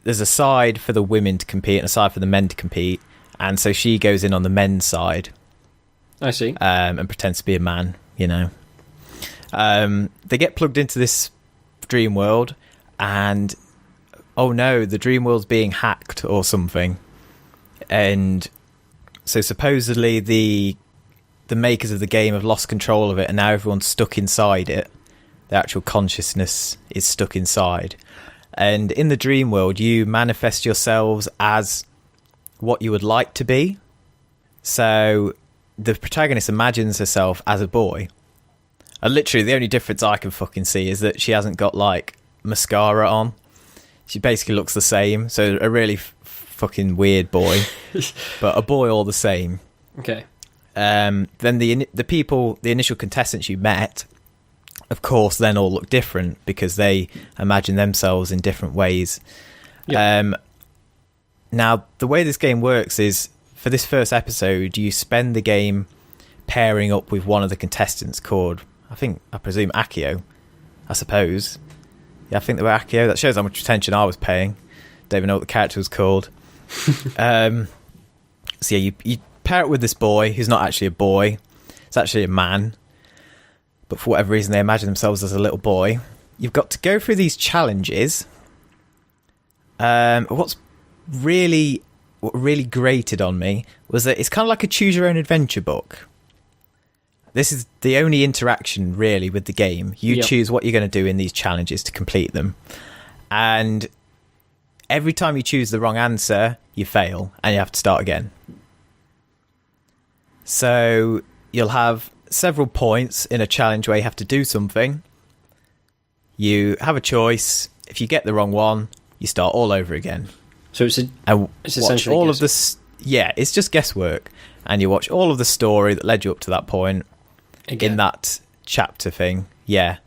a side for the women to compete and a side for the men to compete, and so she goes in on the men's side. I see. And pretends to be a man, you know. They get plugged into this dream world, and oh no, the dream world's being hacked or something. And so supposedly the makers of the game have lost control of it, and now everyone's stuck inside it. The actual consciousness is stuck inside. And in the dream world, you manifest yourselves as what you would like to be. So the protagonist imagines herself as a boy. And literally, the only difference I can fucking see is that she hasn't got, like, mascara on. She basically looks the same. So a really fucking weird boy. But a boy all the same. Okay. Then the initial contestants you met, of course, then all look different because they imagine themselves in different ways. Yep. Now, the way this game works is, for this first episode, you spend the game pairing up with one of the contestants called, I presume Akio, I suppose. Yeah, I think they were Akio. That shows how much attention I was paying. Don't even know what the character was called. So yeah, you pair it with this boy who's not actually a boy. It's actually a man. But for whatever reason, they imagine themselves as a little boy. You've got to go through these challenges. What really grated on me was that it's kind of like a choose your own adventure book. This is the only interaction really with the game. You choose what you're going to do in these challenges to complete them. And every time you choose the wrong answer, you fail and you have to start again. So you'll have several points in a challenge where you have to do something. You have a choice. If you get the wrong one, you start all over again. So it's essentially all of this. Yeah, it's just guesswork, and you watch all of the story that led you up to that point in that chapter thing. Yeah,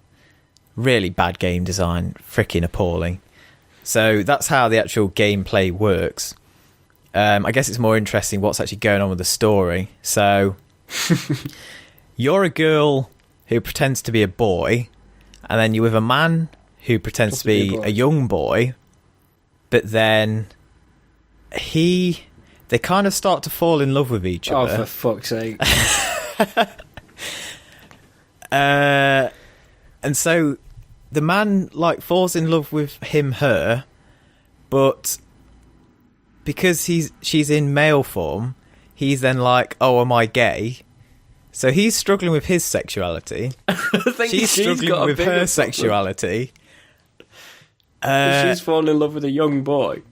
really bad game design, freaking appalling. So that's how the actual gameplay works. I guess it's more interesting what's actually going on with the story. So you're a girl who pretends to be a boy, and then you're with a man who pretends to be a young boy, but then they kind of start to fall in love with each other. Oh, for fuck's sake. And so the man like falls in love with her, but because she's in male form, he's then like, oh, am I gay? So he's struggling with his sexuality. She's struggling with her sexuality. She's fallen in love with a young boy.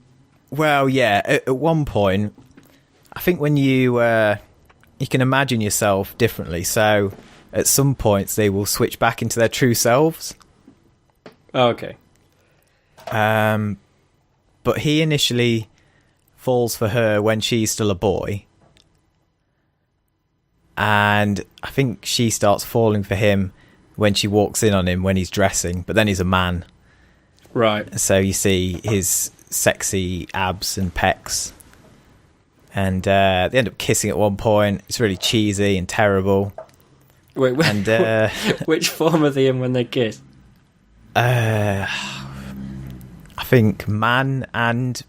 Well, yeah. At one point, I think when you can imagine yourself differently. So at some points, they will switch back into their true selves. Oh, okay. But he initially falls for her when she's still a boy. And I think she starts falling for him when she walks in on him when he's dressing, but then he's a man. Right. So you see his sexy abs and pecs. And they end up kissing at one point. It's really cheesy and terrible. Wait, and, which form are they in when they kiss? I think man and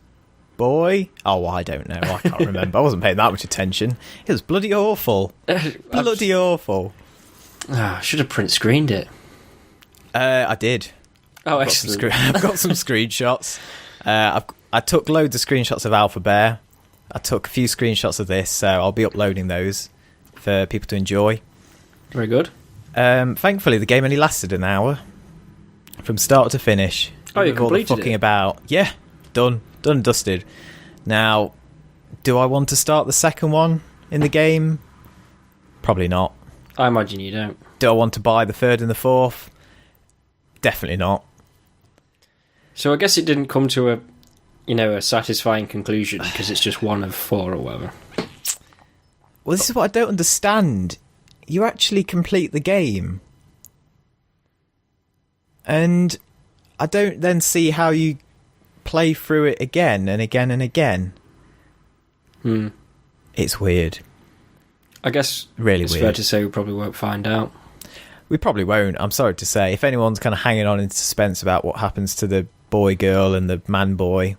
boy. Oh, I don't know. I can't remember. I wasn't paying that much attention. It was bloody awful. Bloody awful. I should have print screened it. I did. Oh, excellent. I've got some screenshots. I took loads of screenshots of Alphabear. I took a few screenshots of this, so I'll be uploading those for people to enjoy. Very good. Thankfully, the game only lasted an hour from start to finish. Oh, you completed all the fucking it? About. Yeah. done and dusted. Now, do I want to start the second one in the game? Probably not. I imagine you don't. Do I want to buy the third and the fourth? Definitely not. So I guess it didn't come to a satisfying conclusion because it's just one of 4 or whatever. Well, this is what I don't understand. You actually complete the game, and I don't then see how you play through it again and again and again. It's weird. I guess really it's weird. fair to say we probably won't find out. We probably won't. I'm sorry to say. If anyone's kind of hanging on in suspense about what happens to the boy girl and the man boy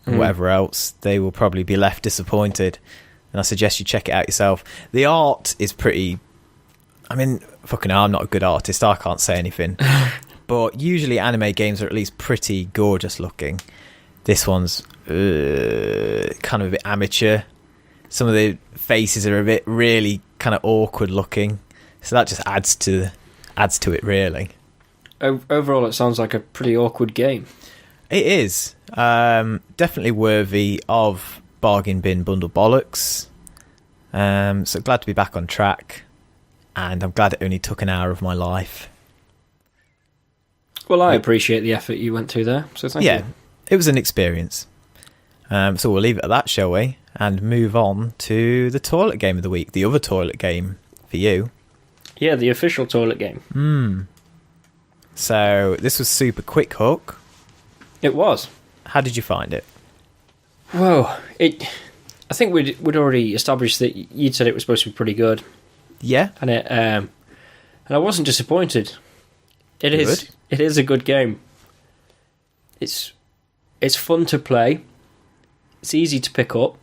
and whatever else, they will probably be left disappointed. And I suggest you check it out yourself. The art is pretty... I mean, fucking hell, I'm not a good artist. I can't say anything. But usually anime games are at least pretty gorgeous looking. This one's kind of a bit amateur. Some of the faces are a bit really kind of awkward looking. So that just adds to it, really. Overall, it sounds like a pretty awkward game. It is. Definitely worthy of bargain bin bundle bollocks. So glad to be back on track. And I'm glad it only took an hour of my life. Well, I appreciate the effort you went through there, so thank you. Yeah, it was an experience. So we'll leave it at that, shall we? And move on to the toilet game of the week. The other toilet game for you. Yeah, the official toilet game. So this was super QuickHook. It was. How did you find it? Well, I think we'd already established that you'd said it was supposed to be pretty good. Yeah. And I wasn't disappointed. It is a good game. It's fun to play. It's easy to pick up.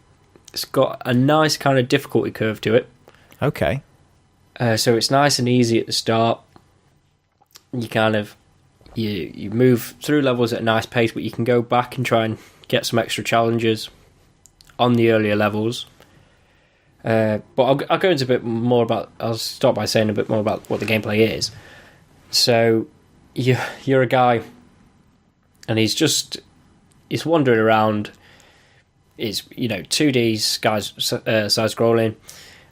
It's got a nice kind of difficulty curve to it. Okay. So it's nice and easy at the start. You kind of you move through levels at a nice pace, but you can go back and try and get some extra challenges on the earlier levels. But I'll go into a bit more about... I'll start by saying a bit more about what the gameplay is. So you're a guy, and he's wandering around. It's 2D side scrolling,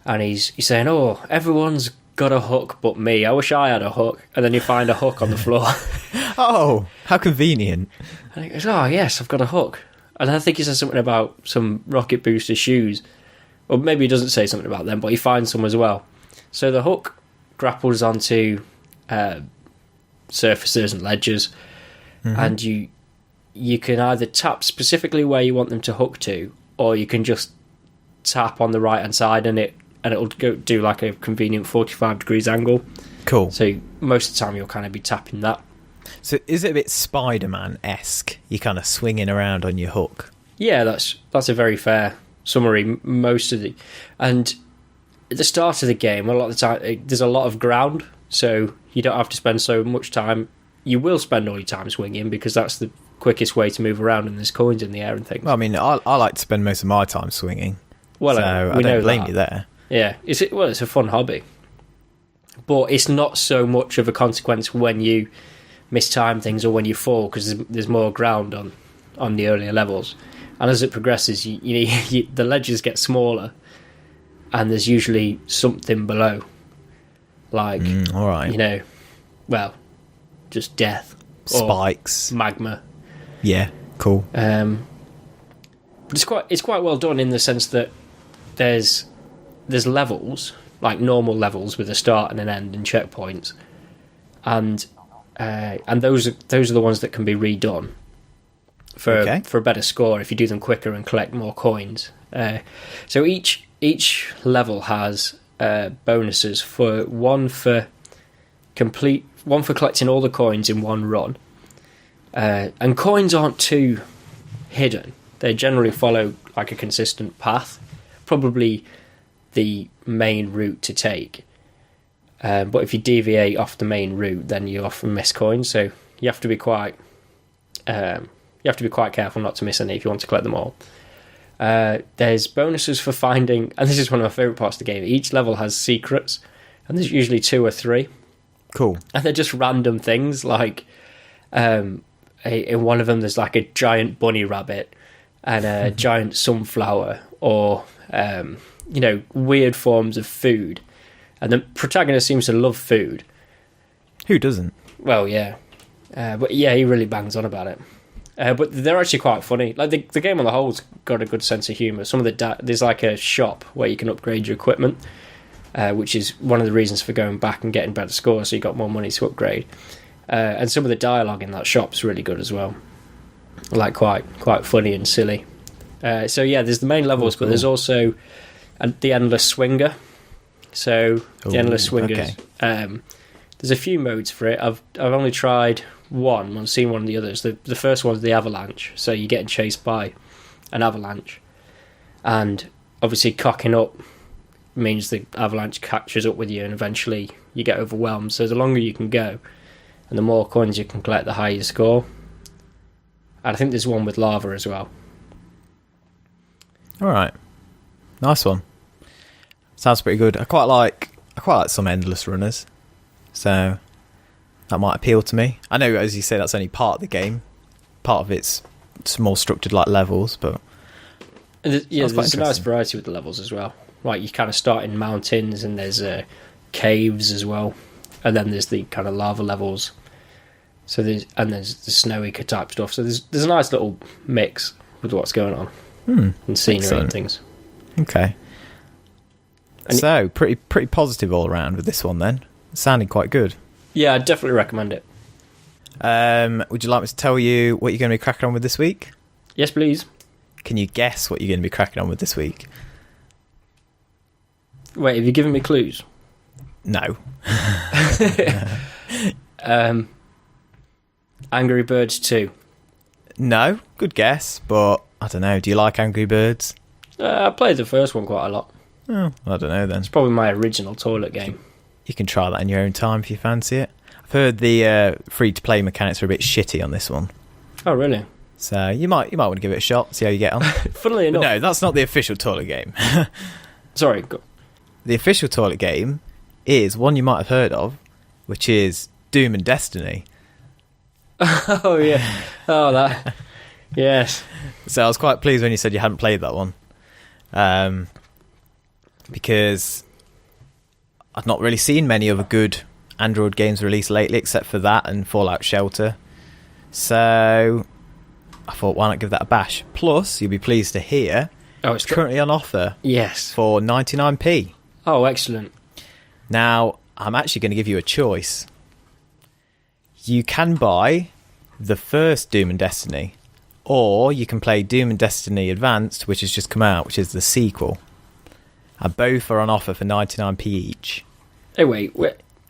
and he's saying, "Oh, everyone's got a hook but me. I wish I had a hook." And then you find a hook on the floor. Oh, how convenient! And he goes, "Oh yes, I've got a hook." And I think he says something about some rocket booster shoes, or maybe he doesn't say something about them, but he finds some as well. So the hook grapples onto surfaces and ledges, and you can either tap specifically where you want them to hook to, or you can just tap on the right hand side and it'll go do like a convenient 45 degrees angle. Cool. So most of the time you'll kind of be tapping that. So is it a bit Spider-Man-esque? You're kind of swinging around on your hook. Yeah, that's a very fair summary. And at the start of the game, a lot of the time there's a lot of ground, so you don't have to spend so much time. You will spend all your time swinging because that's the quickest way to move around, and there's coins in the air and things. Well, I mean, I like to spend most of my time swinging. Well, so I don't blame that. you there. Yeah, it's a fun hobby, but it's not so much of a consequence when you mistime things or when you fall, because there's more ground on the earlier levels, and as it progresses, the ledges get smaller, and there's usually something below, like all right, just death, spikes, magma. Yeah, cool. But it's quite well done in the sense that there's levels, like normal levels with a start and an end and checkpoints, and those are the ones that can be redone for a better score if you do them quicker and collect more coins. So each level has bonuses one for collecting all the coins in one run, and coins aren't too hidden. They generally follow like a consistent path, probably the main route to take. But if you deviate off the main route, then you often miss coins. So you have to be quite careful not to miss any if you want to collect them all. There's bonuses for finding, and this is one of my favourite parts of the game. Each level has secrets, and there's usually 2 or 3. Cool. And they're just random things like in one of them there's like a giant bunny rabbit and a giant sunflower, or weird forms of food, and the protagonist seems to love food. Who doesn't? Well, yeah. But yeah, he really bangs on about it. But they're actually quite funny. Like the game on the whole's got a good sense of humour. Some of there's like a shop where you can upgrade your equipment, which is one of the reasons for going back and getting better scores, so you got more money to upgrade. And some of the dialogue in that shop's really good as well. Like quite funny and silly. So yeah, there's the main levels, but there's also the Endless Swinger. So the Endless Swingers. Okay. There's a few modes for it. I've only tried one. I've seen one of the others. The first one's the avalanche. So you're getting chased by an avalanche, and obviously cocking up means the avalanche catches up with you, and eventually you get overwhelmed. So the longer you can go, and the more coins you can collect, the higher you score. And I think there's one with lava as well. All right, nice one. Sounds pretty good. I quite like some endless runners. So that might appeal to me. I know, as you say, that's only part of the game. Part of it's more structured like levels, but there's a nice variety with the levels as well. Like you kind of start in mountains, and there's caves as well, and then there's the kind of lava levels. So there's the snowy type stuff. So there's a nice little mix with what's going on and scenery excellent. And things. Okay. So pretty positive all around with this one then. It sounded quite good. Yeah, I'd definitely recommend it. Would you like me to tell you what you're going to be cracking on with this week? Yes, please. Can you guess what you're going to be cracking on with this week? Wait, have you given me clues? No. Angry Birds 2. No, good guess, but I don't know. Do you like Angry Birds? I played the first one quite a lot. Oh, I don't know then. It's probably my original toilet game. You can try that in your own time if you fancy it. I've heard the free-to-play mechanics are a bit shitty on this one. Oh, really? So you might want to give it a shot, see how you get on. Funnily enough... No, that's not the official toilet game. Sorry, go. The official toilet game is one you might have heard of, which is Doom and Destiny. Oh, yeah. Oh, that... Yes. So I was quite pleased when you said you hadn't played that one. Because I've not really seen many other good Android games released lately, except for that and Fallout Shelter. So I thought, why not give that a bash? Plus, you'll be pleased to hear it's currently on offer. Yes. For 99p. Oh, excellent. Now, I'm actually going to give you a choice. You can buy the first Doom and Destiny, or you can play Doom and Destiny Advanced, which has just come out, which is the sequel. And both are on offer for 99p each. Hey, wait,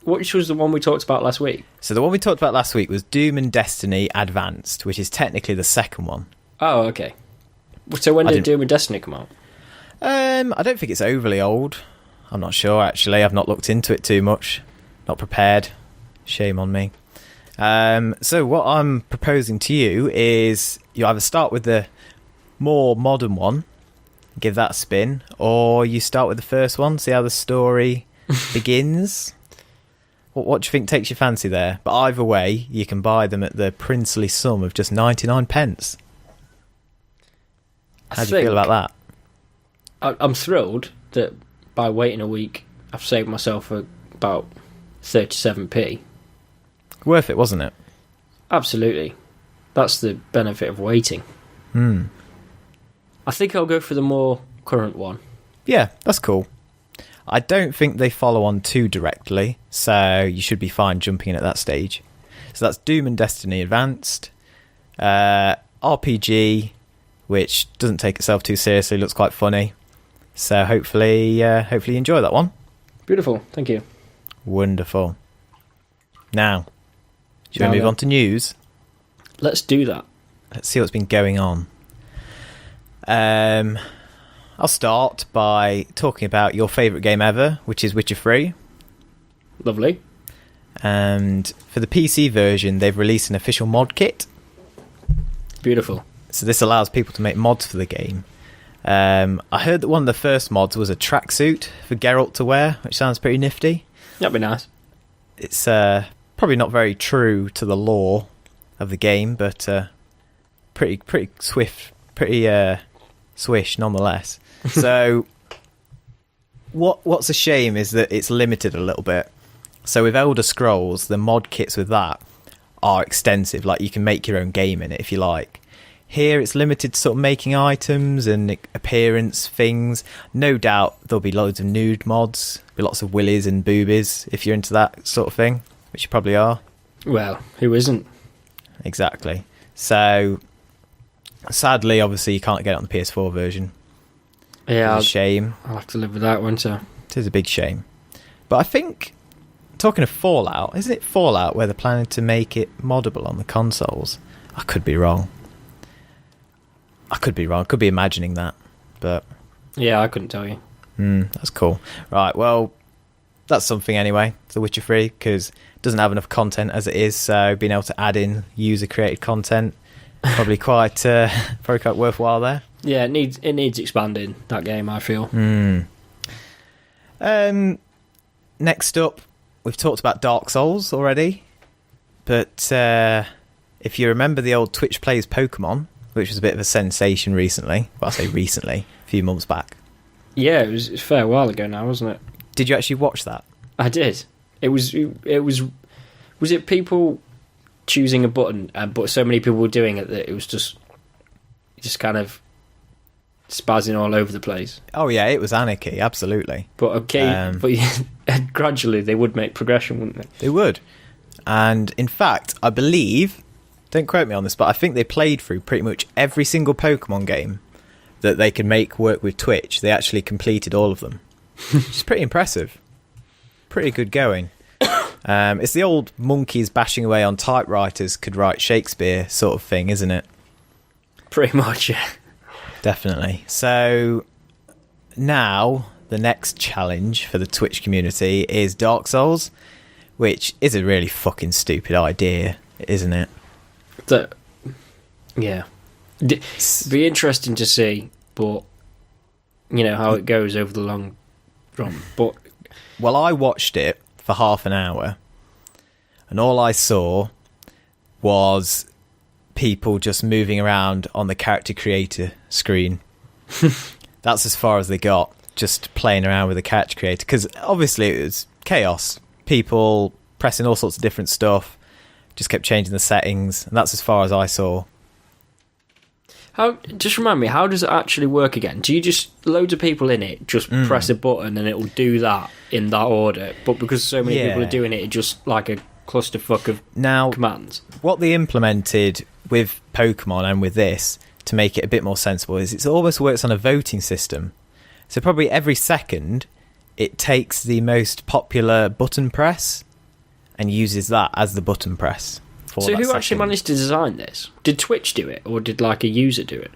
which was the one we talked about last week? So the one we talked about last week was Doom and Destiny Advanced, which is technically the second one. Oh, okay. So when did Doom and Destiny come out? I don't think it's overly old. I'm not sure, actually. I've not looked into it too much. Not prepared. Shame on me. So what I'm proposing to you is you either start with the more modern one, give that a spin, or you start with the first one, see how the story begins. What do you think takes your fancy there? But either way, you can buy them at the princely sum of just 99 pence. How do you feel about that? I'm thrilled that by waiting a week, I've saved myself about 37p. Worth it, wasn't it? Absolutely. That's the benefit of waiting. I think I'll go for the more current one. Yeah, that's cool. I don't think they follow on too directly, so you should be fine jumping in at that stage. So that's Doom and Destiny Advanced. RPG, which doesn't take itself too seriously, looks quite funny. So hopefully you enjoy that one. Beautiful, thank you. Wonderful. Now, do you want to move on to news? Let's do that. Let's see what's been going on. I'll start by talking about your favourite game ever, which is Witcher 3. Lovely. And for the PC version, they've released an official mod kit. Beautiful. So this allows people to make mods for the game. I heard that one of the first mods was a tracksuit for Geralt to wear, which sounds pretty nifty. That'd be nice. It's probably not very true to the lore of the game, but pretty swift, pretty swish nonetheless. So what's a shame is that it's limited a little bit. So with Elder Scrolls, the mod kits with that are extensive. Like, you can make your own game in it if you like. Here it's limited to sort of making items and appearance things. No doubt there'll be loads of nude mods, be lots of willies and boobies if you're into that sort of thing, which you probably are. Well, who isn't? Exactly. So sadly, obviously, you can't get it on the PS4 version. Yeah, it's a shame. I'll have to live with that, won't I? It is a big shame. But I think, talking of Fallout, isn't it Fallout where they're planning to make it moddable on the consoles? I could be wrong. I could be imagining that, but... Yeah, I couldn't tell you. That's cool. Right, well, that's something anyway, The Witcher 3, because it doesn't have enough content as it is, so being able to add in user-created content, probably quite worthwhile there. Yeah, it needs expanding, that game, I feel. Next up, we've talked about Dark Souls already, but if you remember the old Twitch Plays Pokemon, which was a bit of a sensation recently, well, I say recently, a few months back. Yeah, it was a fair while ago now, wasn't it? Did you actually watch that? I did. It was people choosing a button, but so many people were doing it that it was just kind of spazzing all over the place. Oh yeah, it was anarchy, absolutely. But gradually they would make progression, wouldn't they? They would. And in fact, I believe, don't quote me on this, but I think they played through pretty much every single Pokemon game that they could make work with Twitch. They actually completed all of them. Which is pretty impressive. Pretty good going. It's the old monkeys bashing away on typewriters could write Shakespeare sort of thing, isn't it? Pretty much, yeah. Definitely. So now the next challenge for the Twitch community is Dark Souls, which is a really fucking stupid idea, isn't it? Yeah. Be interesting to see, but you know how it goes over the long run. But well, I watched it for half an hour, and all I saw was people just moving around on the character creator screen. That's as far as they got, just playing around with the character creator, because obviously it was chaos. People pressing all sorts of different stuff, just kept changing the settings, and that's as far as I saw. Just remind me, how does it actually work again? Do you just, loads of people in it, just press a button and it will do that in that order? But because so many people are doing it, it's just like a clusterfuck of commands. What they implemented with Pokemon and with this to make it a bit more sensible is it almost works on a voting system. So probably every second it takes the most popular button press and uses that as the button press. So who actually managed to design this? Did Twitch do it, or did like a user do it?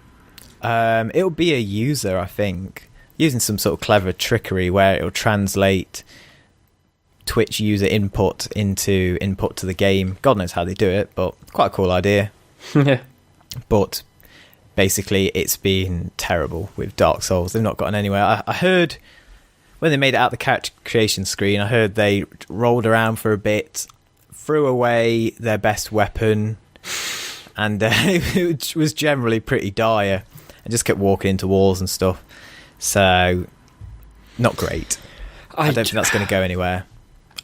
It'll be a user, I think, using some sort of clever trickery where it'll translate Twitch user input into input to the game. God knows how they do it, but quite a cool idea. Yeah. But basically, it's been terrible with Dark Souls. They've not gotten anywhere. I heard when they made it out the character creation screen, I heard they rolled around for a bit, threw away their best weapon, and it was generally pretty dire, and just kept walking into walls and stuff. So, not great. I don't think that's going to go anywhere.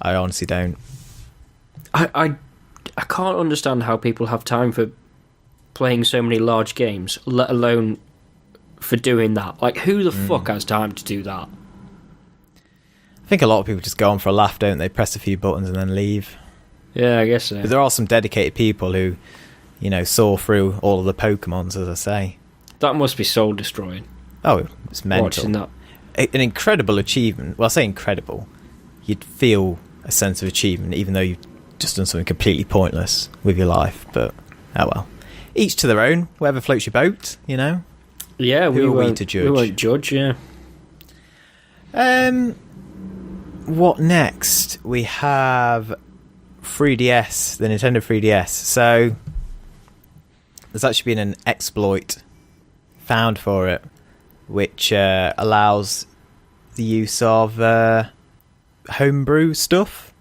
I honestly don't. I can't understand how people have time for playing so many large games, let alone for doing that. Like, who the fuck has time to do that? I think a lot of people just go on for a laugh, don't they? Press a few buttons and then leave. Yeah, I guess so. But there are some dedicated people who, you know, saw through all of the Pokemons, as I say. That must be soul destroying. Oh, it's mental. Watching that. An incredible achievement. Well, I say incredible. You'd feel a sense of achievement, even though you've just done something completely pointless with your life. But, oh well. Each to their own. Whatever floats your boat, you know? Yeah, Who are we to judge? We won't judge, yeah. What next? We have 3DS, the Nintendo 3DS. So there's actually been an exploit found for it, which allows the use of homebrew stuff.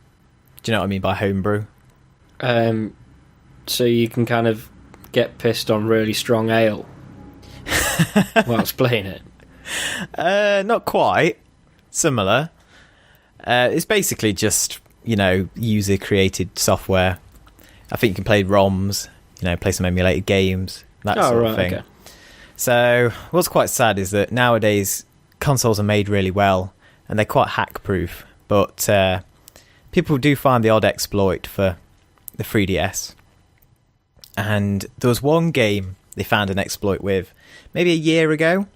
Do you know what I mean by homebrew? so you can kind of get pissed on really strong ale whilst playing it? Not quite. Similar. It's basically just, user-created software. I think you can play ROMs, play some emulated games, that sort of thing. Okay. So what's quite sad is that nowadays consoles are made really well, and they're quite hack-proof, but people do find the odd exploit for the 3DS. And there was one game they found an exploit with maybe a year ago.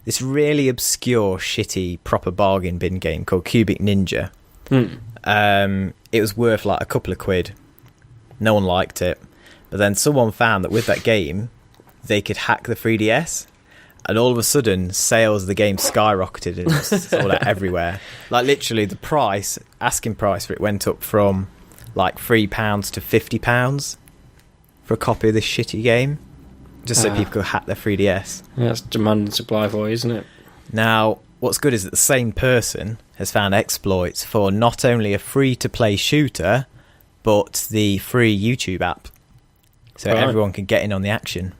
This really obscure, shitty, proper bargain bin game called Cubic Ninja. It was worth like a couple of quid. No one liked it. But then someone found that with that game, they could hack the 3DS. And all of a sudden, sales of the game skyrocketed and it was sold out everywhere. Like literally the asking price for it went up from like £3 to £50 for a copy of this shitty game. Just so people could hack their 3DS. Yeah, that's demand and supply for you, isn't it? Now, what's good is that the same person has found exploits for not only a free-to-play shooter, but the free YouTube app. So everyone can get in on the action.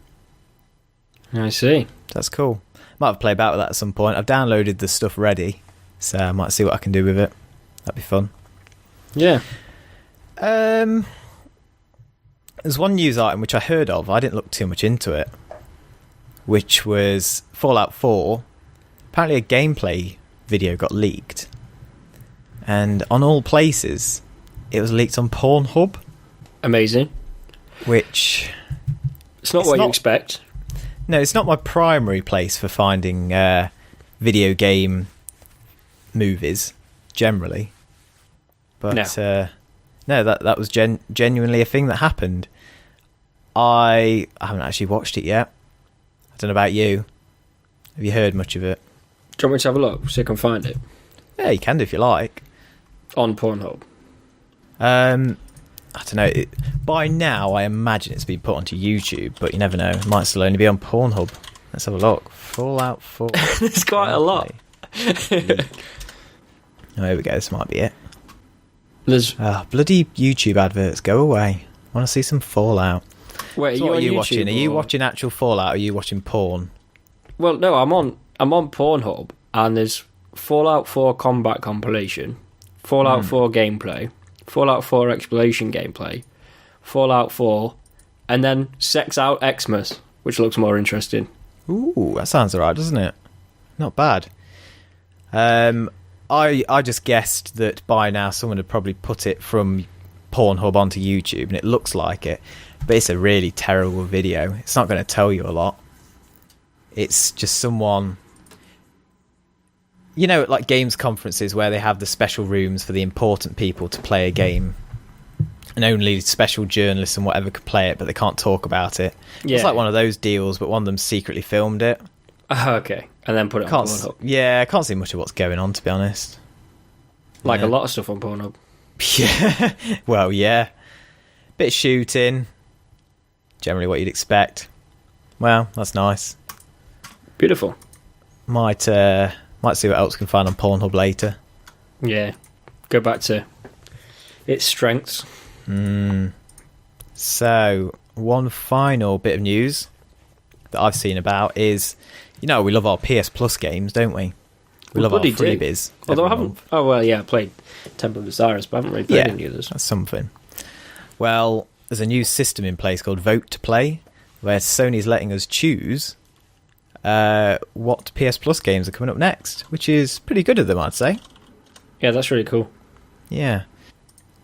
I see. That's cool. Might have to play about with that at some point. I've downloaded the stuff ready, so I might see what I can do with it. That'd be fun. Yeah. There's one news item which I heard of. I didn't look too much into it, which was Fallout 4. Apparently a gameplay video got leaked. And on all places, it was leaked on Pornhub. Amazing. Which... It's not what you expect. No, it's not my primary place for finding video game movies, generally. But... No, that was genuinely a thing that happened. I haven't actually watched it yet. I don't know about you. Have you heard much of it? Do you want me to have a look so you can find it? Yeah, you can do if you like. On Pornhub? I don't know. By now, I imagine it's been put onto YouTube, but you never know. It might still only be on Pornhub. Let's have a look. Fallout 4. There's quite a lot. Oh, here we go. This might be it. There's bloody YouTube adverts. Go away. I want to see some Fallout. Wait, so what are you YouTube watching? Are you watching actual Fallout or are you watching porn? Well, no, I'm on Pornhub and there's Fallout 4 combat compilation, Fallout 4 gameplay, Fallout 4 exploration gameplay, Fallout 4, and then Sex Out Xmas, which looks more interesting. Ooh, that sounds alright, doesn't it? Not bad. I just guessed that by now someone had probably put it from Pornhub onto YouTube, and it looks like it, but it's a really terrible video. It's not going to tell you a lot. It's just someone... You know, like games conferences where they have the special rooms for the important people to play a game, and only special journalists and whatever could play it, but they can't talk about it. Yeah. It's like one of those deals, but one of them secretly filmed it. Okay, and then put it on Pornhub. Yeah, I can't see much of what's going on, to be honest. Like a lot of stuff on Pornhub. Yeah, well, yeah. Bit of shooting. Generally what you'd expect. Well, that's nice. Beautiful. Might see what else we can find on Pornhub later. Yeah, go back to its strengths. So, one final bit of news that I've seen about is... You know, we love our PS Plus games, don't we? We love our freebies. Although I haven't... Oh, well, yeah, I played Temple of Osiris, but I haven't really played any others. That's something. Well, there's a new system in place called Vote to Play, where Sony's letting us choose what PS Plus games are coming up next, which is pretty good of them, I'd say. Yeah, that's really cool. Yeah.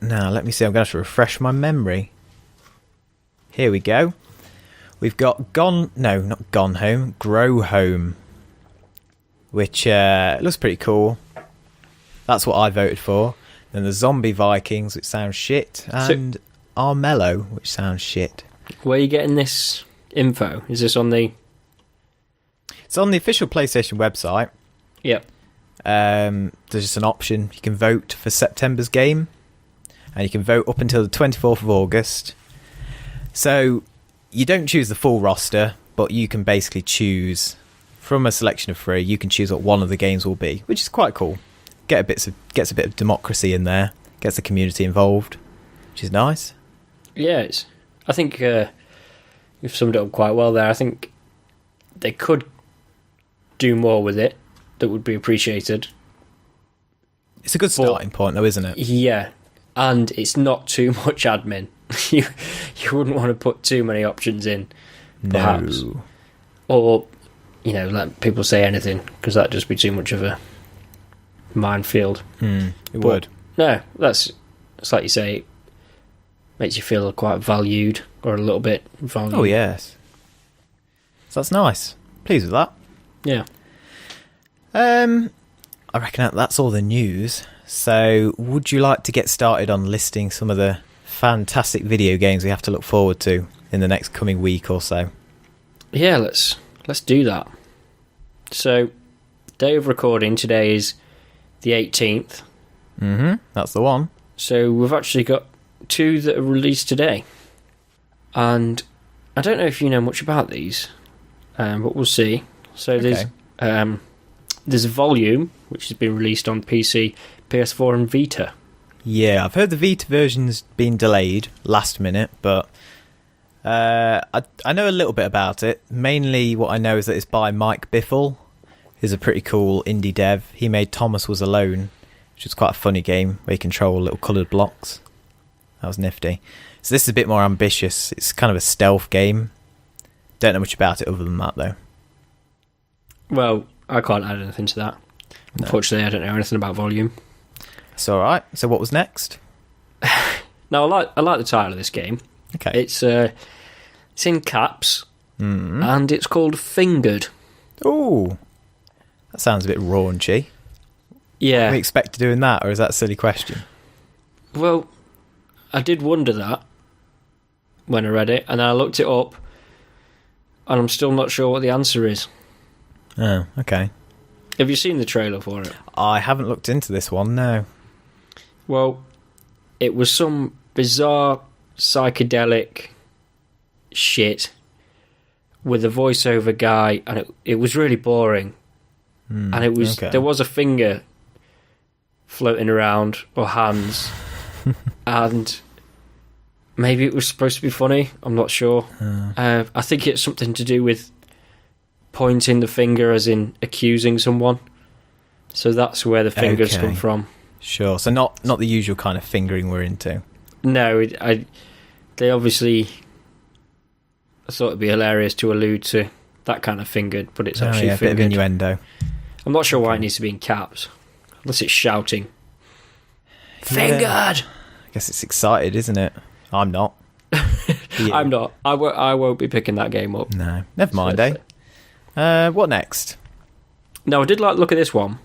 Now, let me see. I'm going to have to refresh my memory. Here we go. We've got Grow Home, which looks pretty cool. That's what I voted for. Then the Zombie Vikings, which sounds shit, and Armello, which sounds shit. Where are you getting this info? Is this on the... It's on the official PlayStation website. Yep. There's just an option. You can vote for September's game, and you can vote up until the 24th of August. So... You don't choose the full roster, but you can basically choose from a selection of 3. You can choose what one of the games will be, which is quite cool. Gets a bit of democracy in there, gets the community involved, which is nice. Yeah, I think you've summed it up quite well there. I think they could do more with it that would be appreciated. It's a good starting point, though, isn't it? Yeah, and it's not too much admin. you wouldn't want to put too many options in, perhaps. No. Or, let people say anything, because that'd just be too much of a minefield. It would. No, it's like you say, makes you feel quite valued, or a little bit valued. Oh, yes. So that's nice. Pleased with that. Yeah. I reckon that's all the news. So, would you like to get started on listing some of the fantastic video games we have to look forward to in the next coming week or so? Yeah, let's do that. So, day of recording today is the 18th. That's the one. So we've actually got 2 that are released today. And I don't know if you know much about these, but we'll see. So there's a Volume, which has been released on PC, PS4 and Vita. Yeah, I've heard the Vita version's been delayed last minute, but I know a little bit about it. Mainly what I know is that it's by Mike Biffle, who's a pretty cool indie dev. He made Thomas Was Alone, which is quite a funny game where you control little coloured blocks. That was nifty. So this is a bit more ambitious. It's kind of a stealth game. Don't know much about it other than that, though. Well, I can't add anything to that. No. Unfortunately, I don't know anything about Volume. It's alright. So what was next? Now, I like the title of this game. Okay. It's in caps, and it's called Fingered. Ooh. That sounds a bit raunchy. Yeah. Can we expect doing that, or is that a silly question? Well, I did wonder that when I read it, and then I looked it up, and I'm still not sure what the answer is. Oh, okay. Have you seen the trailer for it? I haven't looked into this one, no. Well, it was some bizarre psychedelic shit with a voiceover guy, and it was really boring. And it was there was a finger floating around, or hands, and maybe it was supposed to be funny. I'm not sure. I think it's something to do with pointing the finger, as in accusing someone. So that's where the fingers come from. Sure. So not the usual kind of fingering we're into. No, they obviously. I thought it'd be hilarious to allude to that kind of fingered, but it's actually fingered. A bit of innuendo. I'm not sure why it needs to be in caps, unless it's shouting. Fingered! I guess it's excited, isn't it? I'm not. I'm not. I won't be picking that game up. No. Never mind, what next? No, I did like look at this one.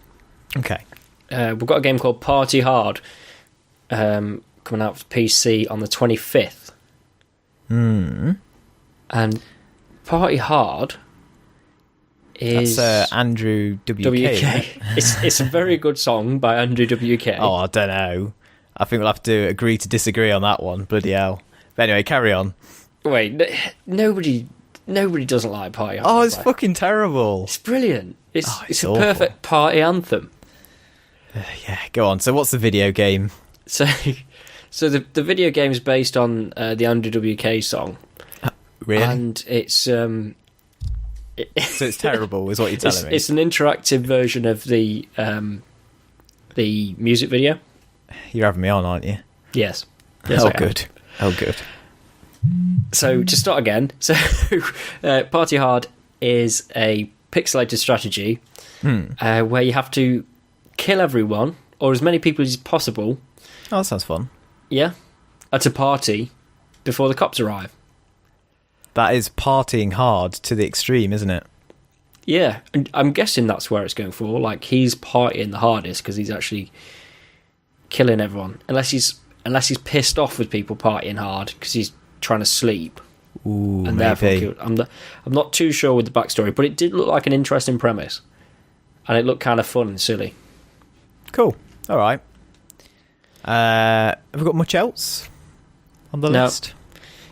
Okay. We've got a game called Party Hard coming out for PC on the 25th. And Party Hard is... That's Andrew WK. It's a very good song by Andrew WK. Oh, I don't know. I think we'll have to agree to disagree on that one. Bloody hell. But anyway, carry on. Wait, nobody doesn't like Party Hard. Oh, it's fucking terrible. It's brilliant. It's a awful. perfect party anthem. Yeah, go on. So what's the video game? So the video game is based on the Andrew WK song. Really? And it's... so it's terrible, is what you're telling me? It's an interactive version of the music video. You're having me on, aren't you? Yes. Oh, good. Oh, good. So, to start again, Party Hard is a pixelated strategy where you have to kill everyone, or as many people as possible. Oh, that sounds fun. Yeah. At a party before the cops arrive. That is partying hard to the extreme, isn't it? Yeah. And I'm guessing that's where it's going for. Like, he's partying the hardest because he's actually killing everyone. Unless he's pissed off with people partying hard because he's trying to sleep. Ooh, and maybe. I'm not too sure with the backstory, but it did look like an interesting premise. And it looked kind of fun and silly. Cool. All right. Have we got much else on the list?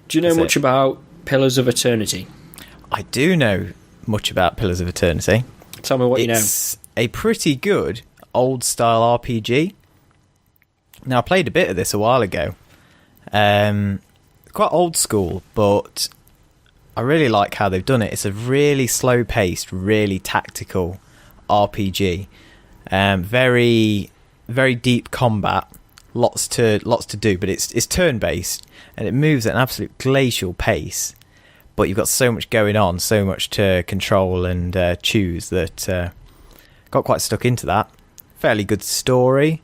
Do you know much about Pillars of Eternity? I do know much about Pillars of Eternity. Tell me what you know. It's a pretty good old-style RPG. Now, I played a bit of this a while ago. Quite quite old school, but I really like how they've done it. It's a really slow-paced, really tactical RPG. Very, very deep combat. Lots to do, but it's turn-based, and it moves at an absolute glacial pace. But you've got so much going on, so much to control and choose that got quite stuck into that. Fairly good story,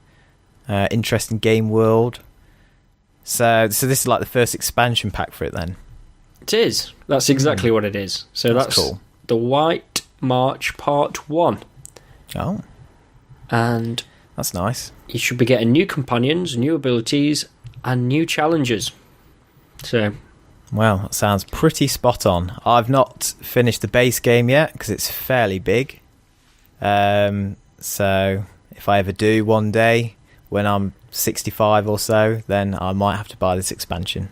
interesting game world. So this is like the first expansion pack for it then. It is. That's exactly what it is. So that's cool. The White March Part 1. Oh. And that's nice. You should be getting new companions, new abilities, and new challenges. So, well, that sounds pretty spot on. I've not finished the base game yet because it's fairly big. So if I ever do one day when I'm 65 or so, then I might have to buy this expansion.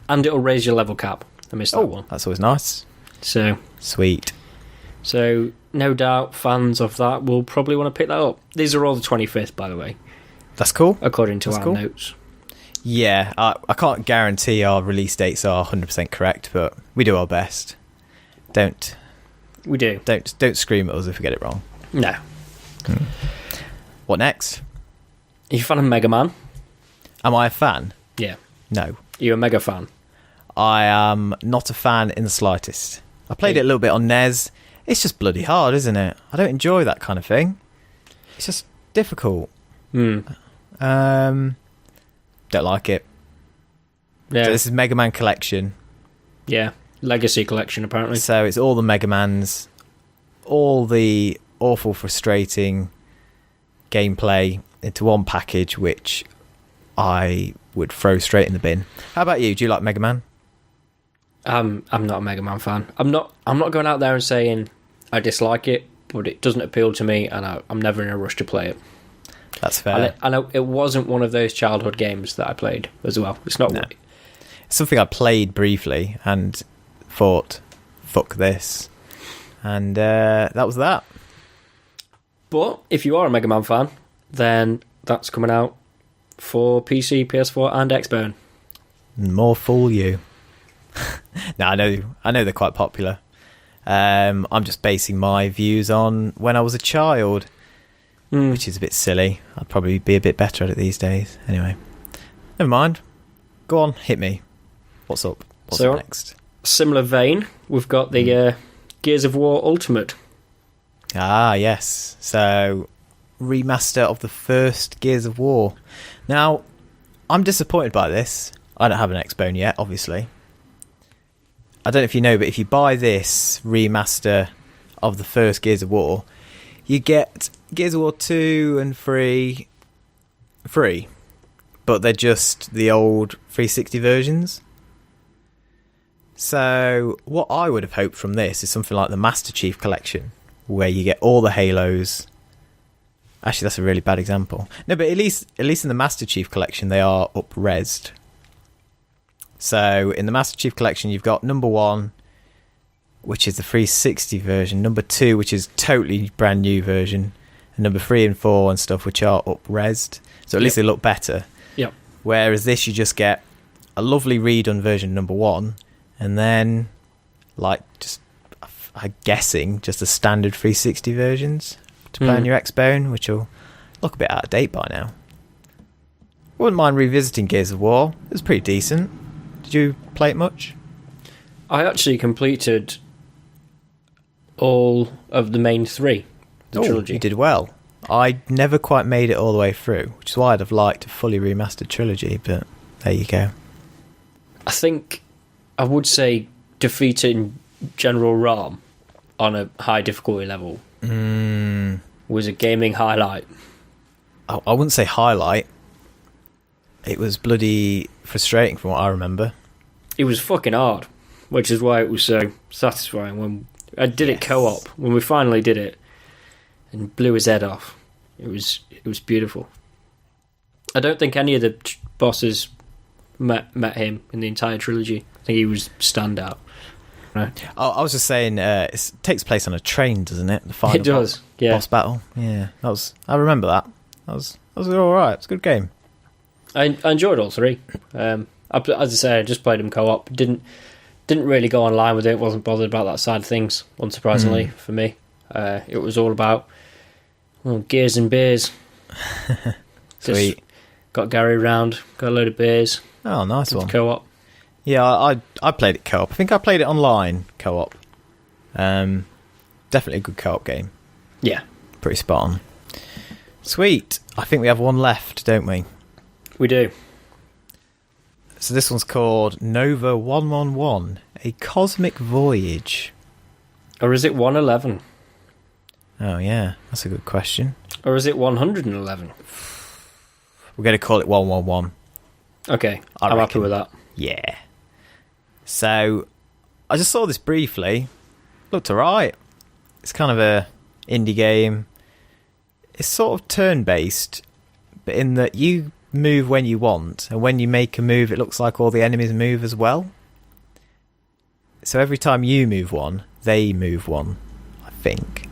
And it'll raise your level cap. I missed that one. That's always nice. So sweet. So no doubt fans of that will probably want to pick that up. These are all the 25th, by the way. That's cool. According to our notes. Yeah, I can't guarantee our release dates are 100% correct, but we do our best. We do. Don't scream at us if we get it wrong. No. What next? Are you a fan of Mega Man? Am I a fan? Yeah. No. You're a Mega fan? I am not a fan in the slightest. I played it a little bit on NES. It's just bloody hard, isn't it? I don't enjoy that kind of thing. It's just difficult. Don't like it. Yeah. So this is Mega Man Collection. Yeah. Legacy Collection, apparently. So it's all the Mega Mans, all the awful, frustrating gameplay into one package, which I would throw straight in the bin. How about you? Do you like Mega Man? I'm not a Mega Man fan. I'm not going out there and saying I dislike it, but it doesn't appeal to me, and I'm never in a rush to play it. That's fair. I know it wasn't one of those childhood games that I played as well. It's not. No. It's something I played briefly and thought, fuck this. And that was that. But if you are a Mega Man fan, then that's coming out for PC, PS4 and Xbox. More fool you. No, I know they're quite popular. I'm just basing my views on when I was a child, which is a bit silly. I'd probably be a bit better at it these days. Anyway, never mind. Go on, hit me. What's up? What's up next? Similar vein, we've got the Gears of War Ultimate. Ah, yes. So, remaster of the first Gears of War. Now, I'm disappointed by this. I don't have an Xbone yet, obviously. I don't know if you know, but if you buy this remaster of the first Gears of War, you get Gears of War 2 and 3 free, but they're just the old 360 versions. So what I would have hoped from this is something like the Master Chief Collection, where you get all the Halos. Actually, that's a really bad example. No, but at least in the Master Chief Collection, they are up-resed. So in the Master Chief Collection, you've got number 1, which is the 360 version, number 2, which is totally brand new version, and number 3 and 4 and stuff, which are up-resed. So at least they look better. Yep. Whereas this, you just get a lovely redone version number 1, and then, like, just, I'm guessing, just the standard 360 versions to play on your Xbone, which will look a bit out of date by now. Wouldn't mind revisiting Gears of War. It was pretty decent. Did you play it much? I actually completed all of the main 3, the trilogy. You did well. I never quite made it all the way through, which is why I'd have liked a fully remastered trilogy, but there you go. I think I would say defeating General Ram on a high difficulty level was a gaming highlight. I wouldn't say highlight. It was bloody frustrating from what I remember. It was fucking hard, which is why it was so satisfying when I did it co-op. When we finally did it and blew his head off, it was beautiful. I don't think any of the bosses met him in the entire trilogy. I think he was standout. Right. I was just saying, it takes place on a train, doesn't it? The final it does. boss battle. Yeah, I remember that. That was all right. It's a good game. I enjoyed all 3. I As I say, I just played them co-op. Didn't really go online with it. Wasn't bothered about that side of things, unsurprisingly for me. It was all about gears and beers. Sweet. Just got Gary round, got a load of beers. Oh, nice one. Co-op. Yeah, I played it co-op. I think I played it online co-op. Definitely a good co-op game. Yeah. Pretty spot on. Sweet. I think we have one left, don't we? We do. So this one's called Nova 111, a cosmic voyage. Or is it 111? Oh, yeah. That's a good question. Or is it 111? We're going to call it 111. Okay, I'm happy with that. Yeah. So, I just saw this briefly. Looked alright. It's kind of a indie game. It's sort of turn-based, but in that you move when you want, and when you make a move, it looks like all the enemies move as well. So every time you move one, they move one, I think.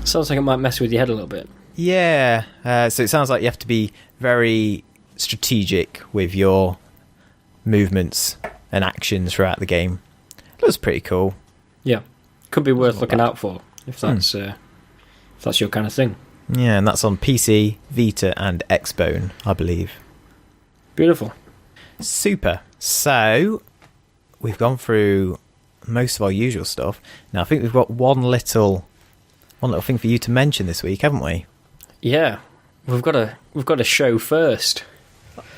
Sounds like it might mess with your head a little bit. Yeah, so it sounds like you have to be very strategic with your movements and actions throughout the game. It looks pretty cool. Yeah, could be worth looking out for if that's your kind of thing. Yeah, and that's on PC, Vita, and Xbone, I believe. Beautiful. Super. So, we've gone through most of our usual stuff. Now, I think we've got one little thing for you to mention this week, haven't we? Yeah, we've got a show first.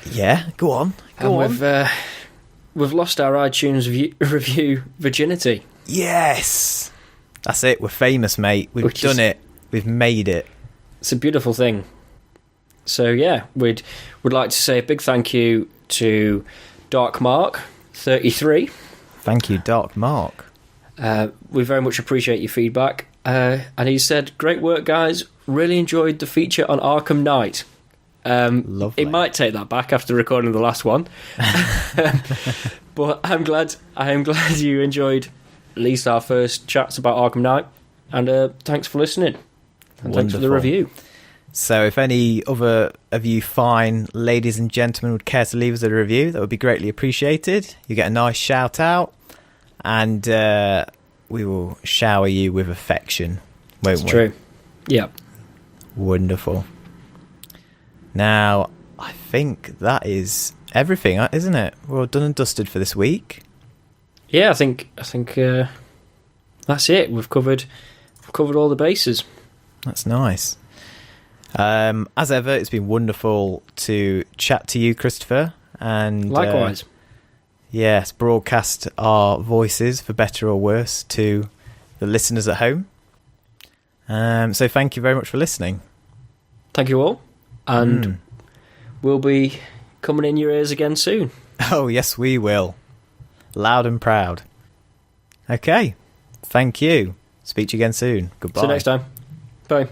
Yeah, go on. We've lost our iTunes review virginity. Yes, that's it. We're famous, mate. We've done it. We've made it. It's a beautiful thing. So yeah, would like to say a big thank you to Dark Mark 33. Thank you, Dark Mark. We very much appreciate your feedback. And he said, "Great work, guys. Really enjoyed the feature on Arkham Knight." Lovely. It might take that back after recording the last one, but I am glad you enjoyed at least our first chats about Arkham Knight. And thanks for listening. And thanks for the review. So if any other of you fine ladies and gentlemen would care to leave us a review, that would be greatly appreciated. You get a nice shout out, and we will shower you with affection, won't we? It's true. Yeah. Wonderful. Now, I think that is everything, isn't it? We're all done and dusted for this week. Yeah, I think that's it. We've covered all the bases. That's nice. As ever, it's been wonderful to chat to you, Christopher. And likewise. Yes, broadcast our voices, for better or worse, to the listeners at home. So thank you very much for listening. Thank you all. And we'll be coming in your ears again soon. Oh, yes, we will. Loud and proud. Okay. Thank you. Speak to you again soon. Goodbye. See you next time. Bye.